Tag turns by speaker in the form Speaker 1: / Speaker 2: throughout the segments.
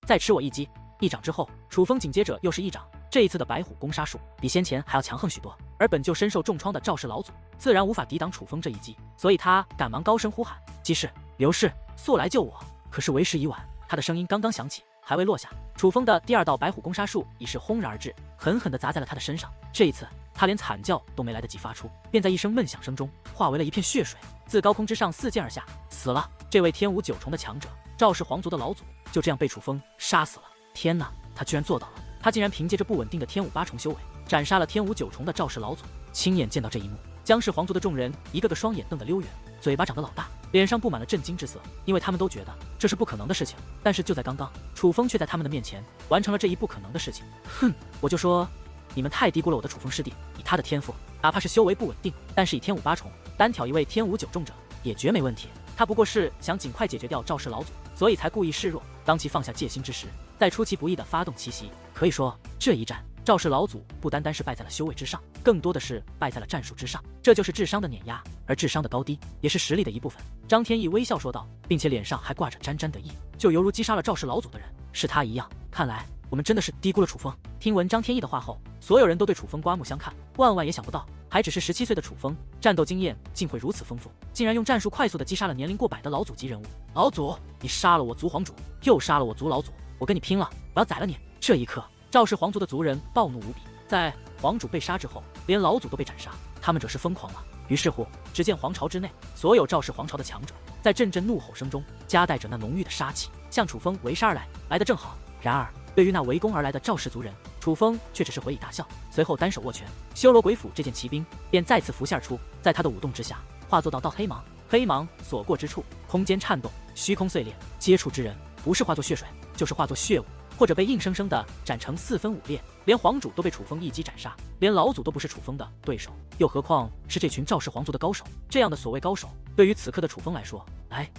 Speaker 1: 再吃我一击！一掌之后，楚风紧接着又是一掌，这一次的白虎攻杀术比先前还要强横许多。而本就身受重创的赵氏老祖，自然无法抵挡楚风这一击，所以他赶忙高声呼喊：“姬氏，刘氏，速来救我！”可是为时已晚，他的声音刚刚响起，还未落下，楚风的第二道白虎攻杀术已是轰然而至，狠狠地砸在了他的身上。这一次，他连惨叫都没来得及发出，便在一声闷响声中化为了一片血水，自高空之上四溅而下，死了。这位天无九重的强者，赵氏皇族的老祖，就这样被楚风杀死了。天哪，他居然做到了！他竟然凭借着不稳定的天武八重修为，斩杀了天武九重的赵氏老祖。亲眼见到这一幕，姜氏皇族的众人一个个双眼瞪得溜圆，嘴巴长得老大，脸上布满了震惊之色，因为他们都觉得这是不可能的事情。但是就在刚刚，楚风却在他们的面前完成了这一不可能的事情。哼，我就说你们太低估了我的楚风师弟，以他的天赋，哪怕是修为不稳定，但是以天武八重单挑一位天武九重者也绝没问题。他不过是想尽快解决掉赵氏老祖，所以才故意示弱，当其放下戒心之时，再出其不意地发动奇袭。可以说这一战，赵氏老祖不单单是败在了修为之上，更多的是败在了战术之上。这就是智商的碾压，而智商的高低也是实力的一部分。张天翼微笑说道，并且脸上还挂着沾沾得意，就犹如击杀了赵氏老祖的人是他一样。看来我们真的是低估了楚风。听闻张天翼的话后，所有人都对楚风刮目相看，万万也想不到，还只是17岁的楚风，战斗经验竟会如此丰富，竟然用战术快速地击杀了年龄过百的老祖级人物。老祖，你杀了我族皇主，又杀了我族老祖，我跟你拼了，我要宰了你！这一刻，赵氏皇族的族人暴怒无比，在皇主被杀之后，连老祖都被斩杀，他们这是疯狂了。于是乎，只见皇朝之内，所有赵氏皇朝的强者，在阵阵怒吼声中，夹带着那浓郁的杀气，向楚风围杀而来，来得正好。然而，对于那围攻而来的赵氏族人，楚风却只是回以大笑，随后单手握拳，修罗鬼斧这件骑兵便再次浮现而出，在他的舞动之下，化作道黑芒，黑芒所过之处，空间颤动，虚空碎裂，接触之人不是化作血水，就是化作血雾，或者被硬生生的斩成4分5裂。连皇主都被楚风一击斩杀，连老祖都不是楚风的对手，又何况是这群赵氏皇族的高手？这样的所谓高手，对于此刻的楚风来说，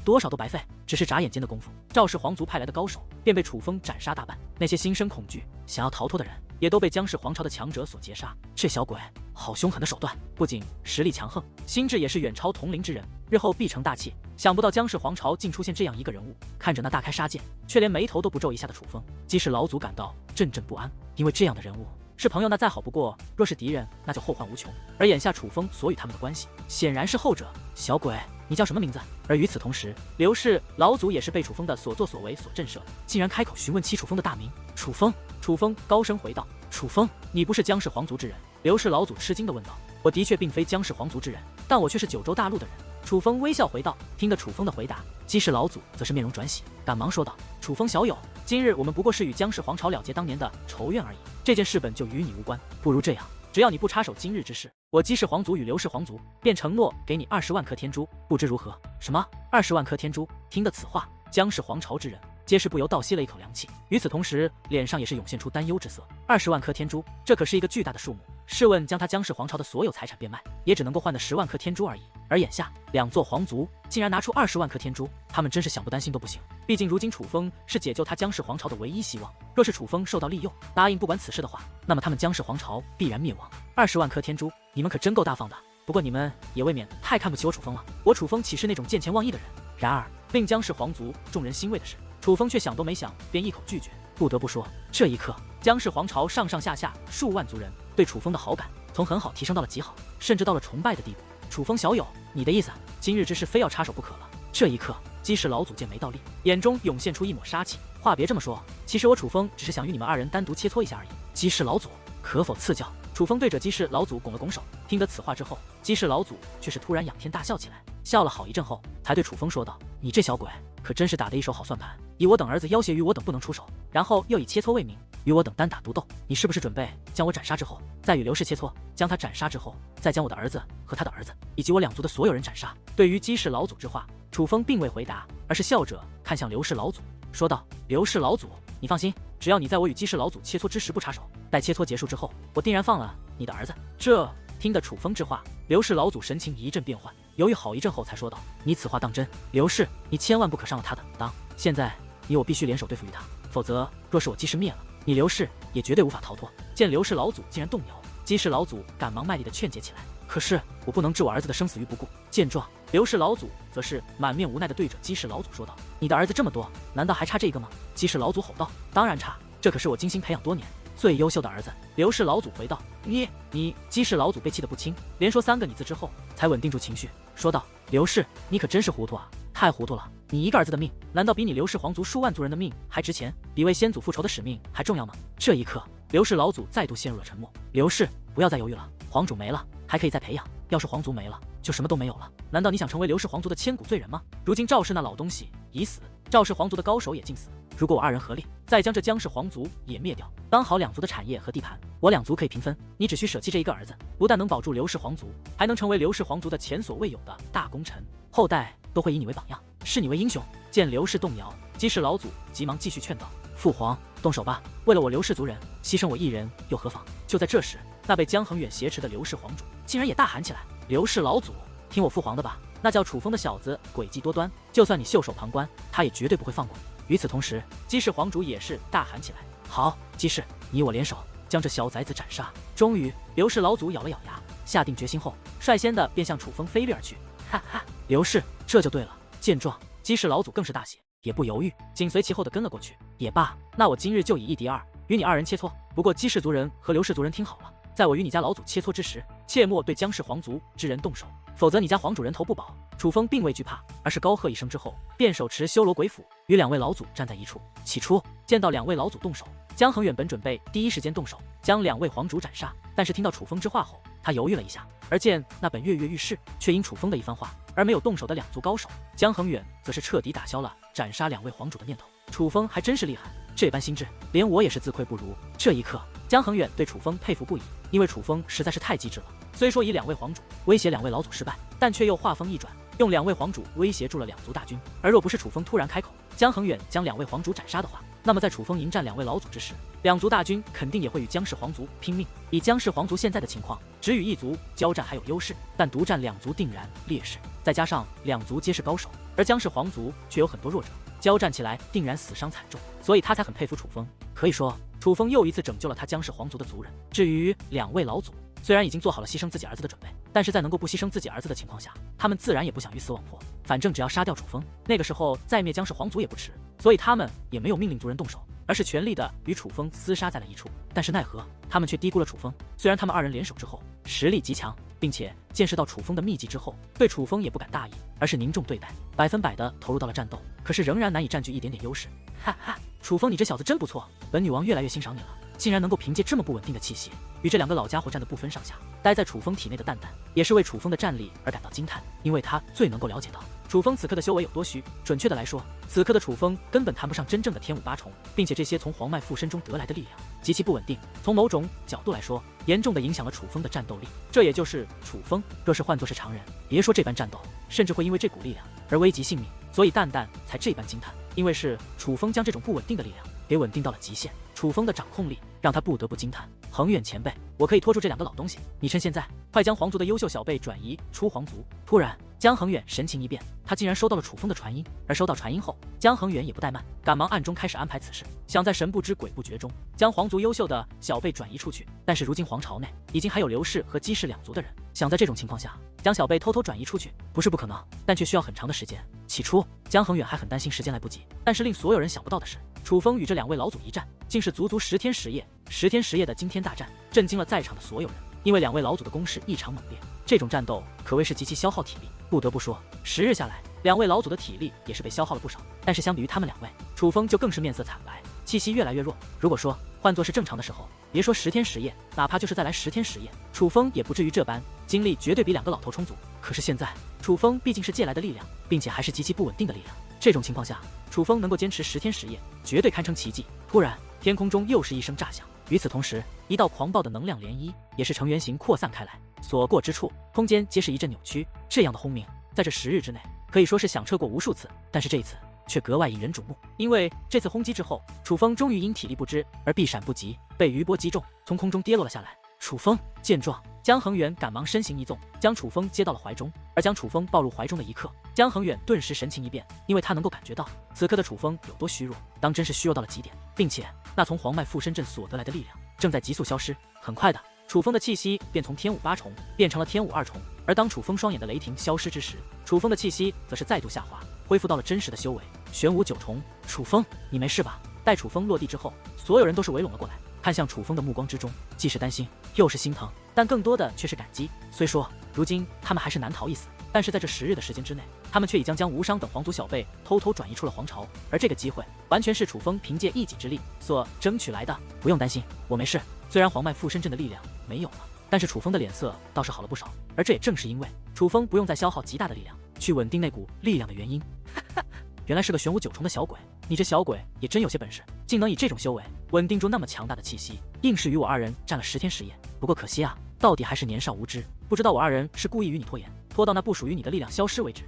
Speaker 1: 多少都白费。只是眨眼间的功夫，赵氏皇族派来的高手便被楚风斩杀大半，那些心生恐惧想要逃脱的人，也都被姜氏皇朝的强者所截杀。这小鬼好凶狠的手段，不仅实力强横，心智也是远超同龄之人，日后必成大器。想不到姜氏皇朝竟出现这样一个人物，看着那大开杀戒却连眉头都不皱一下的楚风，即使老祖感到阵阵不安，因为这样的人物是朋友那再好不过，若是敌人那就后患无穷。而眼下楚风所与他们的关系显然是后者。小鬼，你叫什么名字？而与此同时，刘氏老祖也是被楚风的所作所为所震慑，竟然开口询问起楚风的大名。楚风。楚风高声回道：“楚风，你不是姜氏皇族之人？”刘氏老祖吃惊地问道：“我的确并非姜氏皇族之人，但我却是九州大陆的人。”楚风微笑回道。听得楚风的回答，姬氏老祖则是面容转喜，赶忙说道：“楚风小友，今日我们不过是与姜氏皇朝了结当年的仇怨而已，这件事本就与你无关。不如这样，只要你不插手今日之事，我姬氏皇族与刘氏皇族便承诺给你20万颗天珠，不知如何？”什么20万颗天珠？听得此话，姜氏皇朝之人皆是不由倒吸了一口凉气，与此同时，脸上也是涌现出担忧之色。20万颗天珠，这可是一个巨大的数目。试问将他姜氏皇朝的所有财产变卖，也只能够换得10万颗天珠而已。而眼下2座皇族竟然拿出20万颗天珠，他们真是想不担心都不行。毕竟如今楚风是解救他姜氏皇朝的唯一希望，若是楚风受到利诱，答应不管此事的话，那么他们姜氏皇朝必然灭亡。20万颗天珠，你们可真够大方的。不过你们也未免太看不起我楚风了，我楚风岂是那种见钱忘义的人？然而令姜氏皇族众人欣慰的是，楚风却想都没想便一口拒绝。不得不说，这一刻姜氏皇朝上上下下数万族人对楚风的好感从很好提升到了极好，甚至到了崇拜的地步。楚风小友，你的意思今日之事非要插手不可了？这一刻姬氏老祖见没道理，眼中涌现出一抹杀气。话别这么说，其实我楚风只是想与你们2人单独切磋一下而已。姬氏老祖可否赐教？楚风对着姬氏老祖拱了拱手。听得此话之后，姬氏老祖却是突然仰天大笑起来，笑了好一阵后，才对楚风说道：“你这小鬼可真是打得一手好算盘，以我等儿子要挟于我等不能出手，然后又以切磋为名与我等单打独斗，你是不是准备将我斩杀之后，再与刘氏切磋，将他斩杀之后，再将我的儿子和他的儿子以及我2族的所有人斩杀？”对于姬氏老祖之话，楚风并未回答，而是笑着看向刘氏老祖，说道：“刘氏老祖，你放心，只要你在我与姬氏老祖切磋之时不插手，待切磋结束之后，我定然放了你的儿子。”这听得楚风之话，刘氏老祖神情一阵变幻，犹豫好一阵后才说道：“你此话当真？刘氏，你千万不可伤了他的当。现在你我必须联手对付于他，否则若是我姬氏灭了，你刘氏也绝对无法逃脱。”见刘氏老祖竟然动摇，姬氏老祖赶忙卖力的劝解起来。可是我不能置我儿子的生死于不顾。见状，刘氏老祖则是满面无奈地对着姬氏老祖说道：“你的儿子这么多，难道还差这个吗？”姬氏老祖吼道：“当然差，这可是我精心培养多年、最优秀的儿子。”刘氏老祖回道：“你。”姬氏老祖被气得不轻，连说3个你字之后，才稳定住情绪，说道：“刘氏，你可真是糊涂啊，太糊涂了！你一个儿子的命，难道比你刘氏皇族数万族人的命还值钱，比为先祖复仇的使命还重要吗？”这一刻，刘氏老祖再度陷入了沉默。刘氏，不要再犹豫了，皇主没了，还可以再培养；要是皇族没了，就什么都没有了。难道你想成为刘氏皇族的千古罪人吗？如今赵氏那老东西已死，赵氏皇族的高手也尽死。如果我2人合力，再将这姜氏皇族也灭掉，当好2族的产业和地盘，我2族可以平分。你只需舍弃这一个儿子，不但能保住刘氏皇族，还能成为刘氏皇族的前所未有的大功臣，后代都会以你为榜样，视你为英雄。见刘氏动摇，姬氏老祖急忙继续劝道：“父皇，动手吧，为了我刘氏族人，牺牲我一人又何妨？”就在这时，那被姜恒远挟持的刘氏皇主竟然也大喊起来：“刘氏老祖，听我父皇的吧！那叫楚风的小子诡计多端，就算你袖手旁观，他也绝对不会放过你。”与此同时，姬氏皇主也是大喊起来：“好，姬氏，你我联手，将这小崽子斩杀！”终于，刘氏老祖咬了咬牙，下定决心后，率先的便向楚风飞掠而去。哈哈，刘氏，这就对了。见状，姬氏老祖更是大喜，也不犹豫，紧随其后的跟了过去。也罢，那我今日就以1敌2，与你2人切磋。不过姬氏族人和刘氏族人听好了，在我与你家老祖切磋之时，切莫对姜氏皇族之人动手，否则你家皇主人头不保。楚风并未惧怕，而是高喝一声之后，便手持修罗鬼斧，与2位老祖站在一处。起初见到2位老祖动手，姜恒远本准备第一时间动手将2位皇主斩杀，但是听到楚风之话后，他犹豫了一下。而见那本跃跃欲试，却因楚风的一番话而没有动手的2族高手，姜恒远则是彻底打消了斩杀2位皇主的念头。楚风还真是厉害，这般心智，连我也是自愧不如。这一刻，姜恒远对楚风佩服不已，因为楚风实在是太机智了。虽说以2位皇主威胁2位老祖失败，但却又话锋一转，用2位皇主威胁住了2族大军。而若不是楚风突然开口，姜恒远将2位皇主斩杀的话，那么在楚风迎战2位老祖之时，2族大军肯定也会与姜氏皇族拼命。以姜氏皇族现在的情况，只与1族交战还有优势，但独占2族定然劣势。再加上2族皆是高手，而姜氏皇族却有很多弱者，交战起来定然死伤惨重，所以他才很佩服楚风。可以说，楚风又一次拯救了他姜氏皇族的族人。至于2位老祖，虽然已经做好了牺牲自己儿子的准备，但是在能够不牺牲自己儿子的情况下，他们自然也不想鱼死网破。反正只要杀掉楚风，那个时候再灭姜氏皇族也不迟。所以他们也没有命令族人动手，而是全力的与楚风厮杀在了一处。但是奈何他们却低估了楚风。虽然他们2人联手之后实力极强，并且见识到楚风的秘技之后，对楚风也不敢大意，而是凝重对待，100%的投入到了战斗。可是仍然难以占据一点点优势。哈哈，楚风你这小子真不错，本女王越来越欣赏你了，竟然能够凭借这么不稳定的气息，与这2个老家伙战得不分上下。待在楚风体内的蛋蛋也是为楚风的战力而感到惊叹，因为他最能够了解到楚风此刻的修为有多虚。准确的来说，此刻的楚风根本谈不上真正的天武八重，并且这些从黄脉附身中得来的力量极其不稳定，从某种角度来说，严重的影响了楚风的战斗力。这也就是楚风若是换作是常人，别说这般战斗，甚至会因为这股力量而危及性命。所以蛋蛋才这般惊叹，因为是楚风将这种不稳定的力量给稳定到了极限。楚风的掌控力让他不得不惊叹：恒远前辈，我可以拖住这2个老东西，你趁现在快将皇族的优秀小辈转移出皇族。突然，姜恒远神情一变，他竟然收到了楚风的传音。而收到传音后，姜恒远也不怠慢，赶忙暗中开始安排此事，想在神不知鬼不觉中将皇族优秀的小辈转移出去。但是如今皇朝内已经还有刘氏和姬氏2族的人，想在这种情况下将小辈偷偷转移出去，不是不可能，但却需要很长的时间。起初，姜恒远还很担心时间来不及，但是令所有人想不到的是，楚风与这2位老祖一战，竟是足足10天10夜，10天10夜的惊天大战，震惊了在场的所有人。因为2位老祖的攻势异常猛烈，这种战斗可谓是极其消耗体力。不得不说，10日下来，2位老祖的体力也是被消耗了不少。但是相比于他们2位，楚风就更是面色惨白，气息越来越弱。如果说换作是正常的时候，别说10天10夜，哪怕就是再来10天10夜，楚风也不至于这般，精力绝对比2个老头充足。可是现在，楚风毕竟是借来的力量，并且还是极其不稳定的力量。这种情况下，楚风能够坚持10天10夜，绝对堪称奇迹。突然，天空中又是一声炸响，与此同时，一道狂暴的能量涟漪也是呈圆形扩散开来，所过之处，空间皆是一阵扭曲。这样的轰鸣，在这10日之内，可以说是响彻过无数次，但是这一次却格外引人瞩目，因为这次轰击之后，楚风终于因体力不支而避闪不及，被余波击中，从空中跌落了下来。楚风见状，姜恒远赶忙身形一纵，将楚风接到了怀中。而将楚风抱入怀中的一刻，姜恒远顿时神情一变，因为他能够感觉到此刻的楚风有多虚弱，当真是虚弱到了极点，并且那从黄脉附身阵所得来的力量正在急速消失。很快的，楚风的气息便从天武八重变成了天武二重。而当楚风双眼的雷霆消失之时，楚风的气息则是再度下滑，恢复到了真实的修为，玄武九重。楚风，你没事吧？待楚风落地之后，所有人都是围拢了过来，看向楚风的目光之中，既是担心，又是心疼，但更多的却是感激。虽说如今他们还是难逃一死，但是在这10日的时间之内，他们却已将无伤等皇族小辈偷偷转移出了皇朝，而这个机会完全是楚风凭借一己之力所争取来的。不用担心，我没事。虽然黄脉附身阵的力量没有了，但是楚风的脸色倒是好了不少，而这也正是因为楚风不用再消耗极大的力量去稳定那股力量的原因。原来是个玄武九重的小鬼，你这小鬼也真有些本事，竟能以这种修为稳定住那么强大的气息，硬是与我二人战了10天10夜。不过可惜啊，到底还是年少无知，不知道我二人是故意与你拖延，拖到那不属于你的力量消失为止。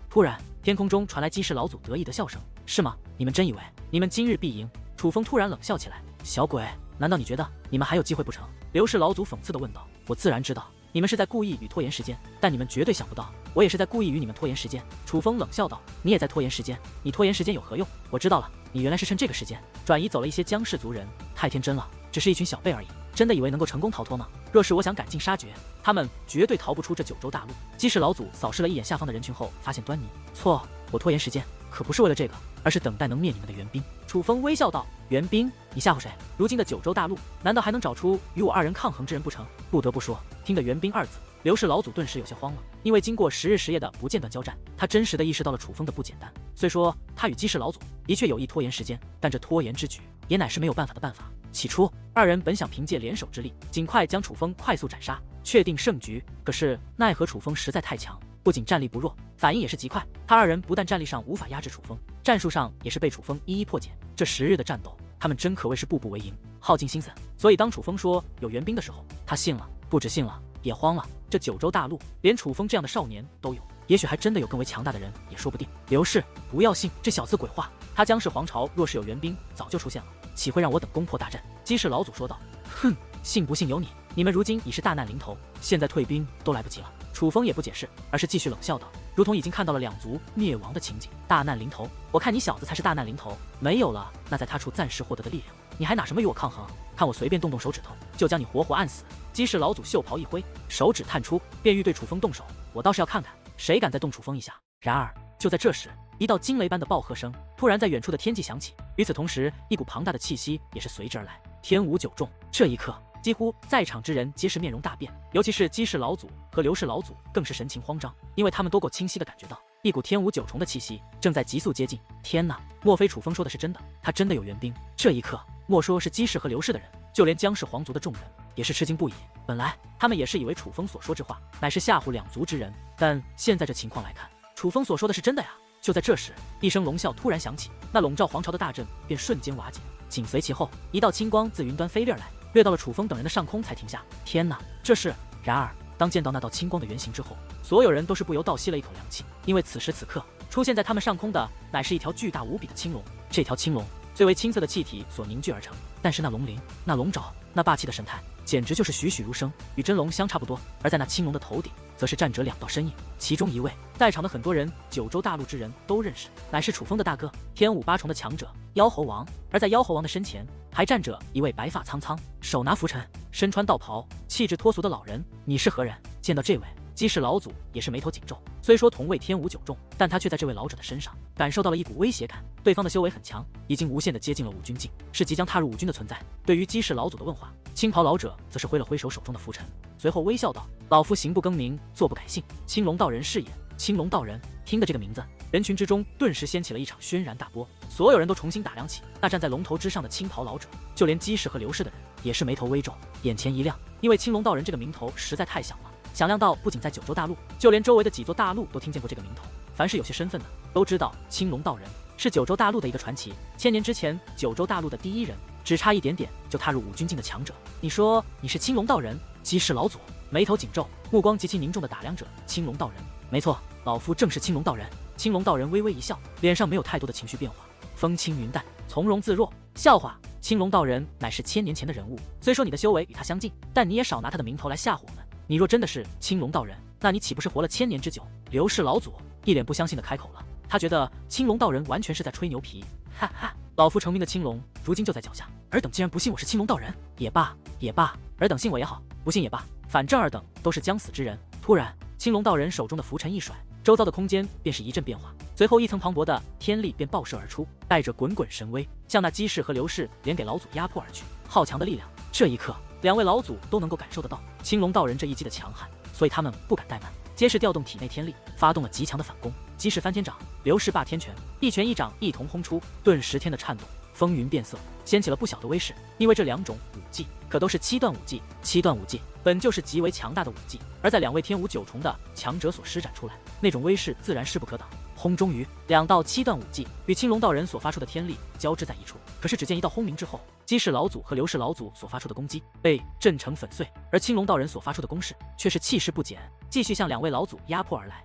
Speaker 1: 突然，天空中传来姬氏老祖得意的笑声：“是吗？你们真以为你们今日必赢？”楚风突然冷笑起来：“小鬼，难道你觉得你们还有机会不成？”刘氏老祖讽刺地问道：“我自然知道你们是在故意与拖延时间，但你们绝对想不到，我也是在故意与你们拖延时间。”楚风冷笑道：“你也在拖延时间？你拖延时间有何用？我知道了，你原来是趁这个时间转移走了一些姜氏族人，太天真了，只是一群小辈而已，真的以为能够成功逃脱吗？若是我想赶尽杀绝，他们绝对逃不出这九州大陆。”姬氏老祖扫视了一眼下方的人群后，发现端倪：“错，我拖延时间可不是为了这个，而是等待能灭你们的援兵。”楚风微笑道：“援兵？你吓唬谁？如今的九州大陆，难道还能找出与我二人抗衡之人不成？”不得不说，听得援兵二字，刘氏老祖顿时有些慌了，因为经过10日10夜的不间断交战，他真实的意识到了楚风的不简单。虽说他与姬氏老祖的确有意拖延时间，但这拖延之举也乃是没有办法的办法。起初，二人本想凭借联手之力，尽快将楚风快速斩杀，确定胜局。可是奈何楚风实在太强，不仅战力不弱，反应也是极快。他二人不但战力上无法压制楚风，战术上也是被楚风一一破解。这10日的战斗，他们真可谓是步步为营，耗尽心思。所以当楚风说有援兵的时候，他信了，不止信了，也慌了。这九州大陆连楚风这样的少年都有，也许还真的有更为强大的人也说不定。刘氏，不要信这小子鬼话，他姜氏皇朝若是有援兵，早就出现了，岂会让我等攻破大阵？姬氏老祖说道：“哼，信不信由你。你们如今已是大难临头，现在退兵都来不及了。”楚风也不解释，而是继续冷笑道，如同已经看到了两族灭亡的情景。大难临头？我看你小子才是大难临头，没有了那在他处暂时获得的力量，你还拿什么与我抗衡？看我随便动动手指头，就将你活活按死。姬氏老祖袖袍一挥，手指探出，便欲对楚风动手。我倒是要看看谁敢再动楚风一下。然而就在这时，一道惊雷般的暴喝声突然在远处的天际响起，与此同时，一股庞大的气息也是随之而来。天武九重。这一刻，几乎在场之人皆是面容大变，尤其是姬氏老祖和刘氏老祖更是神情慌张，因为他们都够清晰地感觉到一股天武九重的气息正在急速接近。天哪，莫非楚风说的是真的？他真的有援兵？这一刻，莫说是姬氏和刘氏的人，就连姜氏皇族的众人也是吃惊不已。本来他们也是以为楚风所说之话乃是吓唬两族之人，但现在这情况来看，楚风所说的是真的呀。就在这时，一声龙啸突然响起，那笼罩皇朝的大阵便瞬间瓦解，紧随其后，一道青光自云端飞掠而来，掠到了楚风等人的上空才停下。天哪，这是……然而当见到那道青光的原型之后，所有人都是不由倒吸了一口凉气，因为此时此刻出现在他们上空的乃是一条巨大无比的青龙。这条青龙最为青色的气体所凝聚而成，但是那龙鳞、那龙爪、那霸气的神态，简直就是栩栩如生，与真龙相差不多。而在那青龙的头顶，则是站着两道身影，其中一位，在场的很多人，九州大陆之人都认识，乃是楚风的大哥，天武八重的强者妖猴王。而在妖猴王的身前，还站着一位白发苍苍、手拿拂尘、身穿道袍、气质脱俗的老人。你是何人？见到这位，姬氏老祖也是眉头紧皱。虽说同为天武九重，但他却在这位老者的身上感受到了一股威胁感。对方的修为很强，已经无限的接近了五军境，是即将踏入五军的存在。对于姬氏老祖的问话，青袍老者则是挥了挥手中的拂尘，随后微笑道：“老夫行不更名，坐不改姓，青龙道人是也。”青龙道人，听的这个名字，人群之中顿时掀起了一场轩然大波，所有人都重新打量起那站在龙头之上的青袍老者，就连姬氏和刘氏的人也是眉头微皱，眼前一亮，因为青龙道人这个名头实在太响了，响亮到不仅在九州大陆，就连周围的几座大陆都听见过这个名头。凡是有些身份的都知道，青龙道人是九州大陆的一个传奇，1000年之前九州大陆的第一人，只差一点点就踏入五军境的强者。你说你是青龙道人？姬氏老祖眉头紧皱，目光极其凝重的打量着青龙道人。没错，老夫正是青龙道人。青龙道人微微一笑，脸上没有太多的情绪变化，风轻云淡，从容自若。笑话，青龙道人乃是1000年前的人物，虽说你的修为与他相近，但你也少拿他的名头来吓唬我们。你若真的是青龙道人，那你岂不是活了1000年之久？刘氏老祖一脸不相信的开口了，他觉得青龙道人完全是在吹牛皮。哈哈，老夫成名的青龙如今就在脚下，尔等竟然不信我是青龙道人？也罢也罢，尔等信我也好，不信也罢，反正尔等都是将死之人。突然，青龙道人手中的拂尘一甩，周遭的空间便是一阵变化，随后一层磅礴的天力便爆射而出，带着滚滚神威，向那姬氏和刘氏连给老祖压迫而去。好强的力量！这一刻，两位老祖都能够感受得到青龙道人这一击的强悍，所以他们不敢怠慢，皆是调动体内天力，发动了极强的反攻。姬氏翻天掌，刘氏霸天拳，一拳一掌一同轰出，顿时天的颤动，风云变色，掀起了不小的威势。因为这两种武技可都是7段武技，7段武技本就是极为强大的武技，而在两位天武9重的强者所施展出来，那种威势自然势不可挡。轰！终于，两道7段武技与青龙道人所发出的天力交织在一处。可是只见一道轰鸣之后，姬氏老祖和刘氏老祖所发出的攻击被震成粉碎，而青龙道人所发出的攻势却是气势不减，继续向两位老祖压迫而来。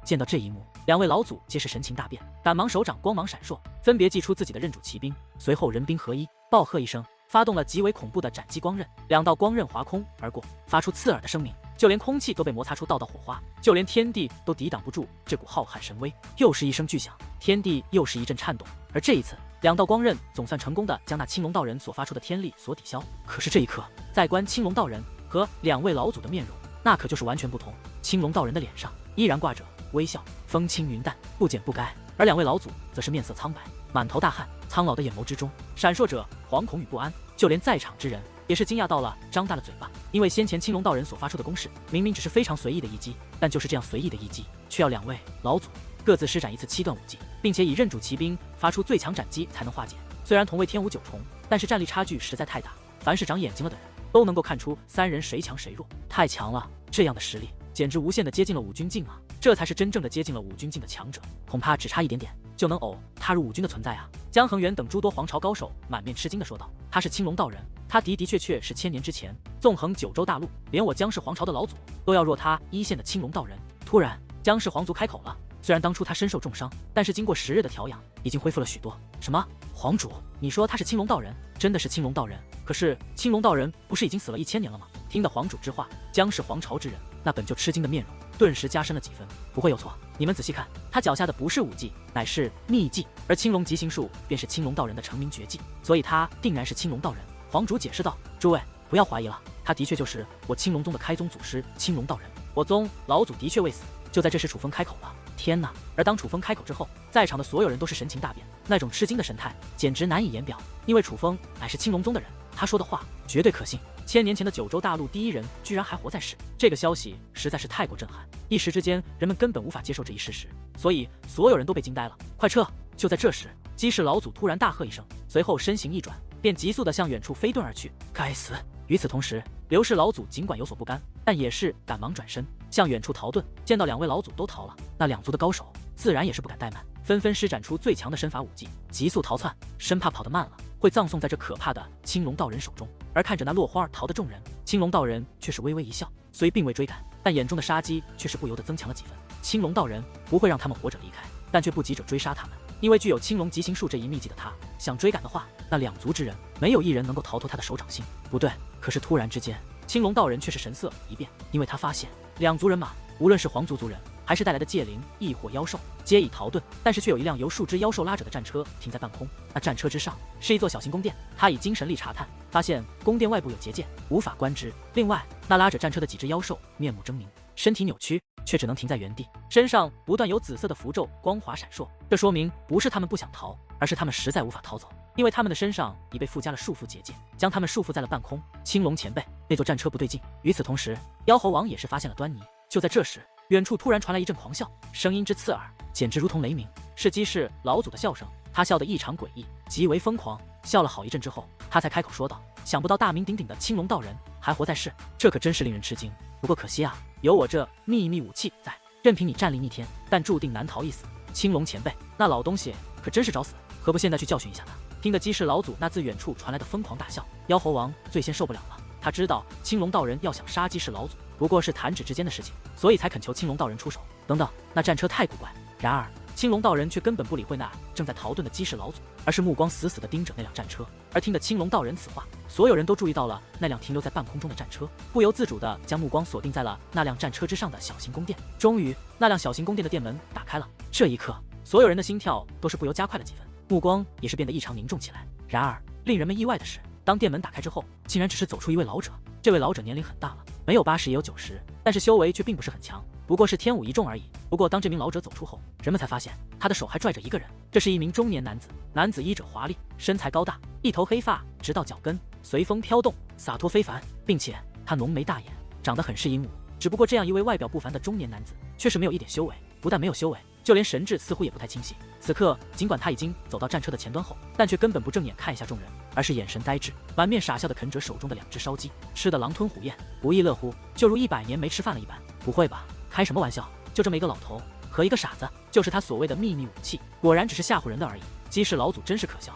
Speaker 1: 见到这一幕，两位老祖皆是神情大变，赶忙手掌光芒闪烁，分别祭出自己的刃主骑兵，随后人兵合一，暴喝一声，发动了极为恐怖的斩击光刃，两道光刃划空而过，发出刺耳的声鸣，就连空气都被摩擦出道道火花，就连天地都抵挡不住这股浩瀚神威。又是一声巨响，天地又是一阵颤动，而这一次，两道光刃总算成功的将那青龙道人所发出的天力所抵消。可是这一刻，再观青龙道人和两位老祖的面容，那可就是完全不同。青龙道人的脸上依然挂着微笑，风轻云淡，不减不该，而两位老祖则是面色苍白，满头大汗，苍老的眼眸之中闪烁着惶恐与不安，就连在场之人也是惊讶到了，张大了嘴巴。因为先前青龙道人所发出的攻势，明明只是非常随意的一击，但就是这样随意的一击，却要两位老祖各自施展一次7段武技，并且以刃主骑兵发出最强斩击才能化解。虽然同为天武9重，但是战力差距实在太大，凡是长眼睛了的人都能够看出三人谁强谁弱，太强了！这样的实力简直无限的接近了武军境啊！这才是真正的接近了武军境的强者，恐怕只差一点点就能踏入武军的存在啊！江恒元等诸多皇朝高手满面吃惊的说道：“他是青龙道人，他的确是1000年之前纵横9州大陆，连我姜氏皇朝的老祖都要弱他一线的青龙道人。”突然，姜氏皇族开口了。虽然当初他身受重伤，但是经过10日的调养，已经恢复了许多。什么？皇主？你说他是青龙道人？真的是青龙道人？可是青龙道人不是已经死了1000年了吗？听得皇主之话，姜氏皇朝之人那本就吃惊的面容顿时加深了几分。不会有错，你们仔细看，他脚下的不是武技，乃是秘技，而青龙疾行术便是青龙道人的成名绝技，所以他定然是青龙道人。皇主解释道：“诸位不要怀疑了，他的确就是我青龙宗的开宗祖师青龙道人。我宗老祖的确未死。”就在这时，楚风开口了。天哪！而当楚风开口之后，在场的所有人都是神情大变，那种吃惊的神态简直难以言表。因为楚风乃是青龙宗的人，他说的话绝对可信。1000年前的9州大陆第一人居然还活在世，这个消息实在是太过震撼，一时之间人们根本无法接受这一事实，所以所有人都被惊呆了。快撤！就在这时，姬氏老祖突然大喝一声，随后身形一转，便急速地向远处飞遁而去。该死！与此同时，刘氏老祖尽管有所不甘，但也是赶忙转身向远处逃遁。见到两位老祖都逃了，那两族的高手自然也是不敢怠慢，纷纷施展出最强的身法武技，急速逃窜，生怕跑得慢了会葬送在这可怕的青龙道人手中。而看着那落荒而逃的众人，青龙道人却是微微一笑，虽并未追赶，但眼中的杀机却是不由得增强了几分。青龙道人不会让他们活着离开，但却不急着追杀他们，因为具有青龙疾行术这一秘技的他，想追赶的话，那两族之人没有一人能够逃脱他的手掌心。不对，可是突然之间，青龙道人却是神色一变，因为他发现两族人马，无论是皇族族人还是带来的界灵亦或妖兽，皆已逃遁，但是却有一辆由数只妖兽拉着的战车停在半空。那战车之上是一座小型宫殿，他以精神力查探，发现宫殿外部有结界，无法观之。另外，那拉着战车的几只妖兽面目狰狞，身体扭曲，却只能停在原地，身上不断有紫色的符咒光华闪烁。这说明不是他们不想逃，而是他们实在无法逃走，因为他们的身上已被附加了束缚结界，将他们束缚在了半空。青龙前辈，那座战车不对劲。与此同时，妖猴王也是发现了端倪。就在这时，远处突然传来一阵狂笑，声音之刺耳，简直如同雷鸣，是姬氏老祖的笑声。他笑得异常诡异，极为疯狂，笑了好一阵之后，他才开口说道：“想不到大名鼎鼎的青龙道人还活在世，这可真是令人吃惊。不过可惜啊，有我这秘密武器在，任凭你战力逆天，但注定难逃一死。青龙前辈，那老东西可真是找死，何不现在去教训一下他？”听得姬氏老祖那自远处传来的疯狂大笑，妖猴王最先受不了了。他知道青龙道人要想杀姬氏老祖，不过是弹指之间的事情，所以才恳求青龙道人出手。等等，那战车太古怪。然而青龙道人却根本不理会那正在逃遁的姬氏老祖，而是目光死死地盯着那辆战车。而听得青龙道人此话，所有人都注意到了那辆停留在半空中的战车，不由自主地将目光锁定在了那辆战车之上的小型宫殿。终于，那辆小型宫殿的殿门打开了。这一刻，所有人的心跳都是不由加快了几分，目光也是变得异常凝重起来。然而令人们意外的是，当店门打开之后，竟然只是走出一位老者。这位老者年龄很大了，没有80也有90，但是修为却并不是很强，不过是天武一众而已。不过当这名老者走出后，人们才发现他的手还拽着一个人，这是一名中年男子。男子衣着华丽，身材高大，一头黑发直到脚跟，随风飘动，洒脱非凡，并且他浓眉大眼，长得很是英武。只不过这样一位外表不凡的中年男子，却是没有一点修为，不但没有修为，就连神智似乎也不太清晰。此刻，尽管他已经走到战车的前端后，但却根本不正眼看一下众人，而是眼神呆滞，满面傻笑地啃着手中的2只烧鸡，吃得狼吞虎咽，不亦乐乎，就如100年没吃饭了一般。不会吧？开什么玩笑？就这么一个老头和一个傻子，就是他所谓的秘密武器，果然只是吓唬人的而已。鸡世老祖真是可笑。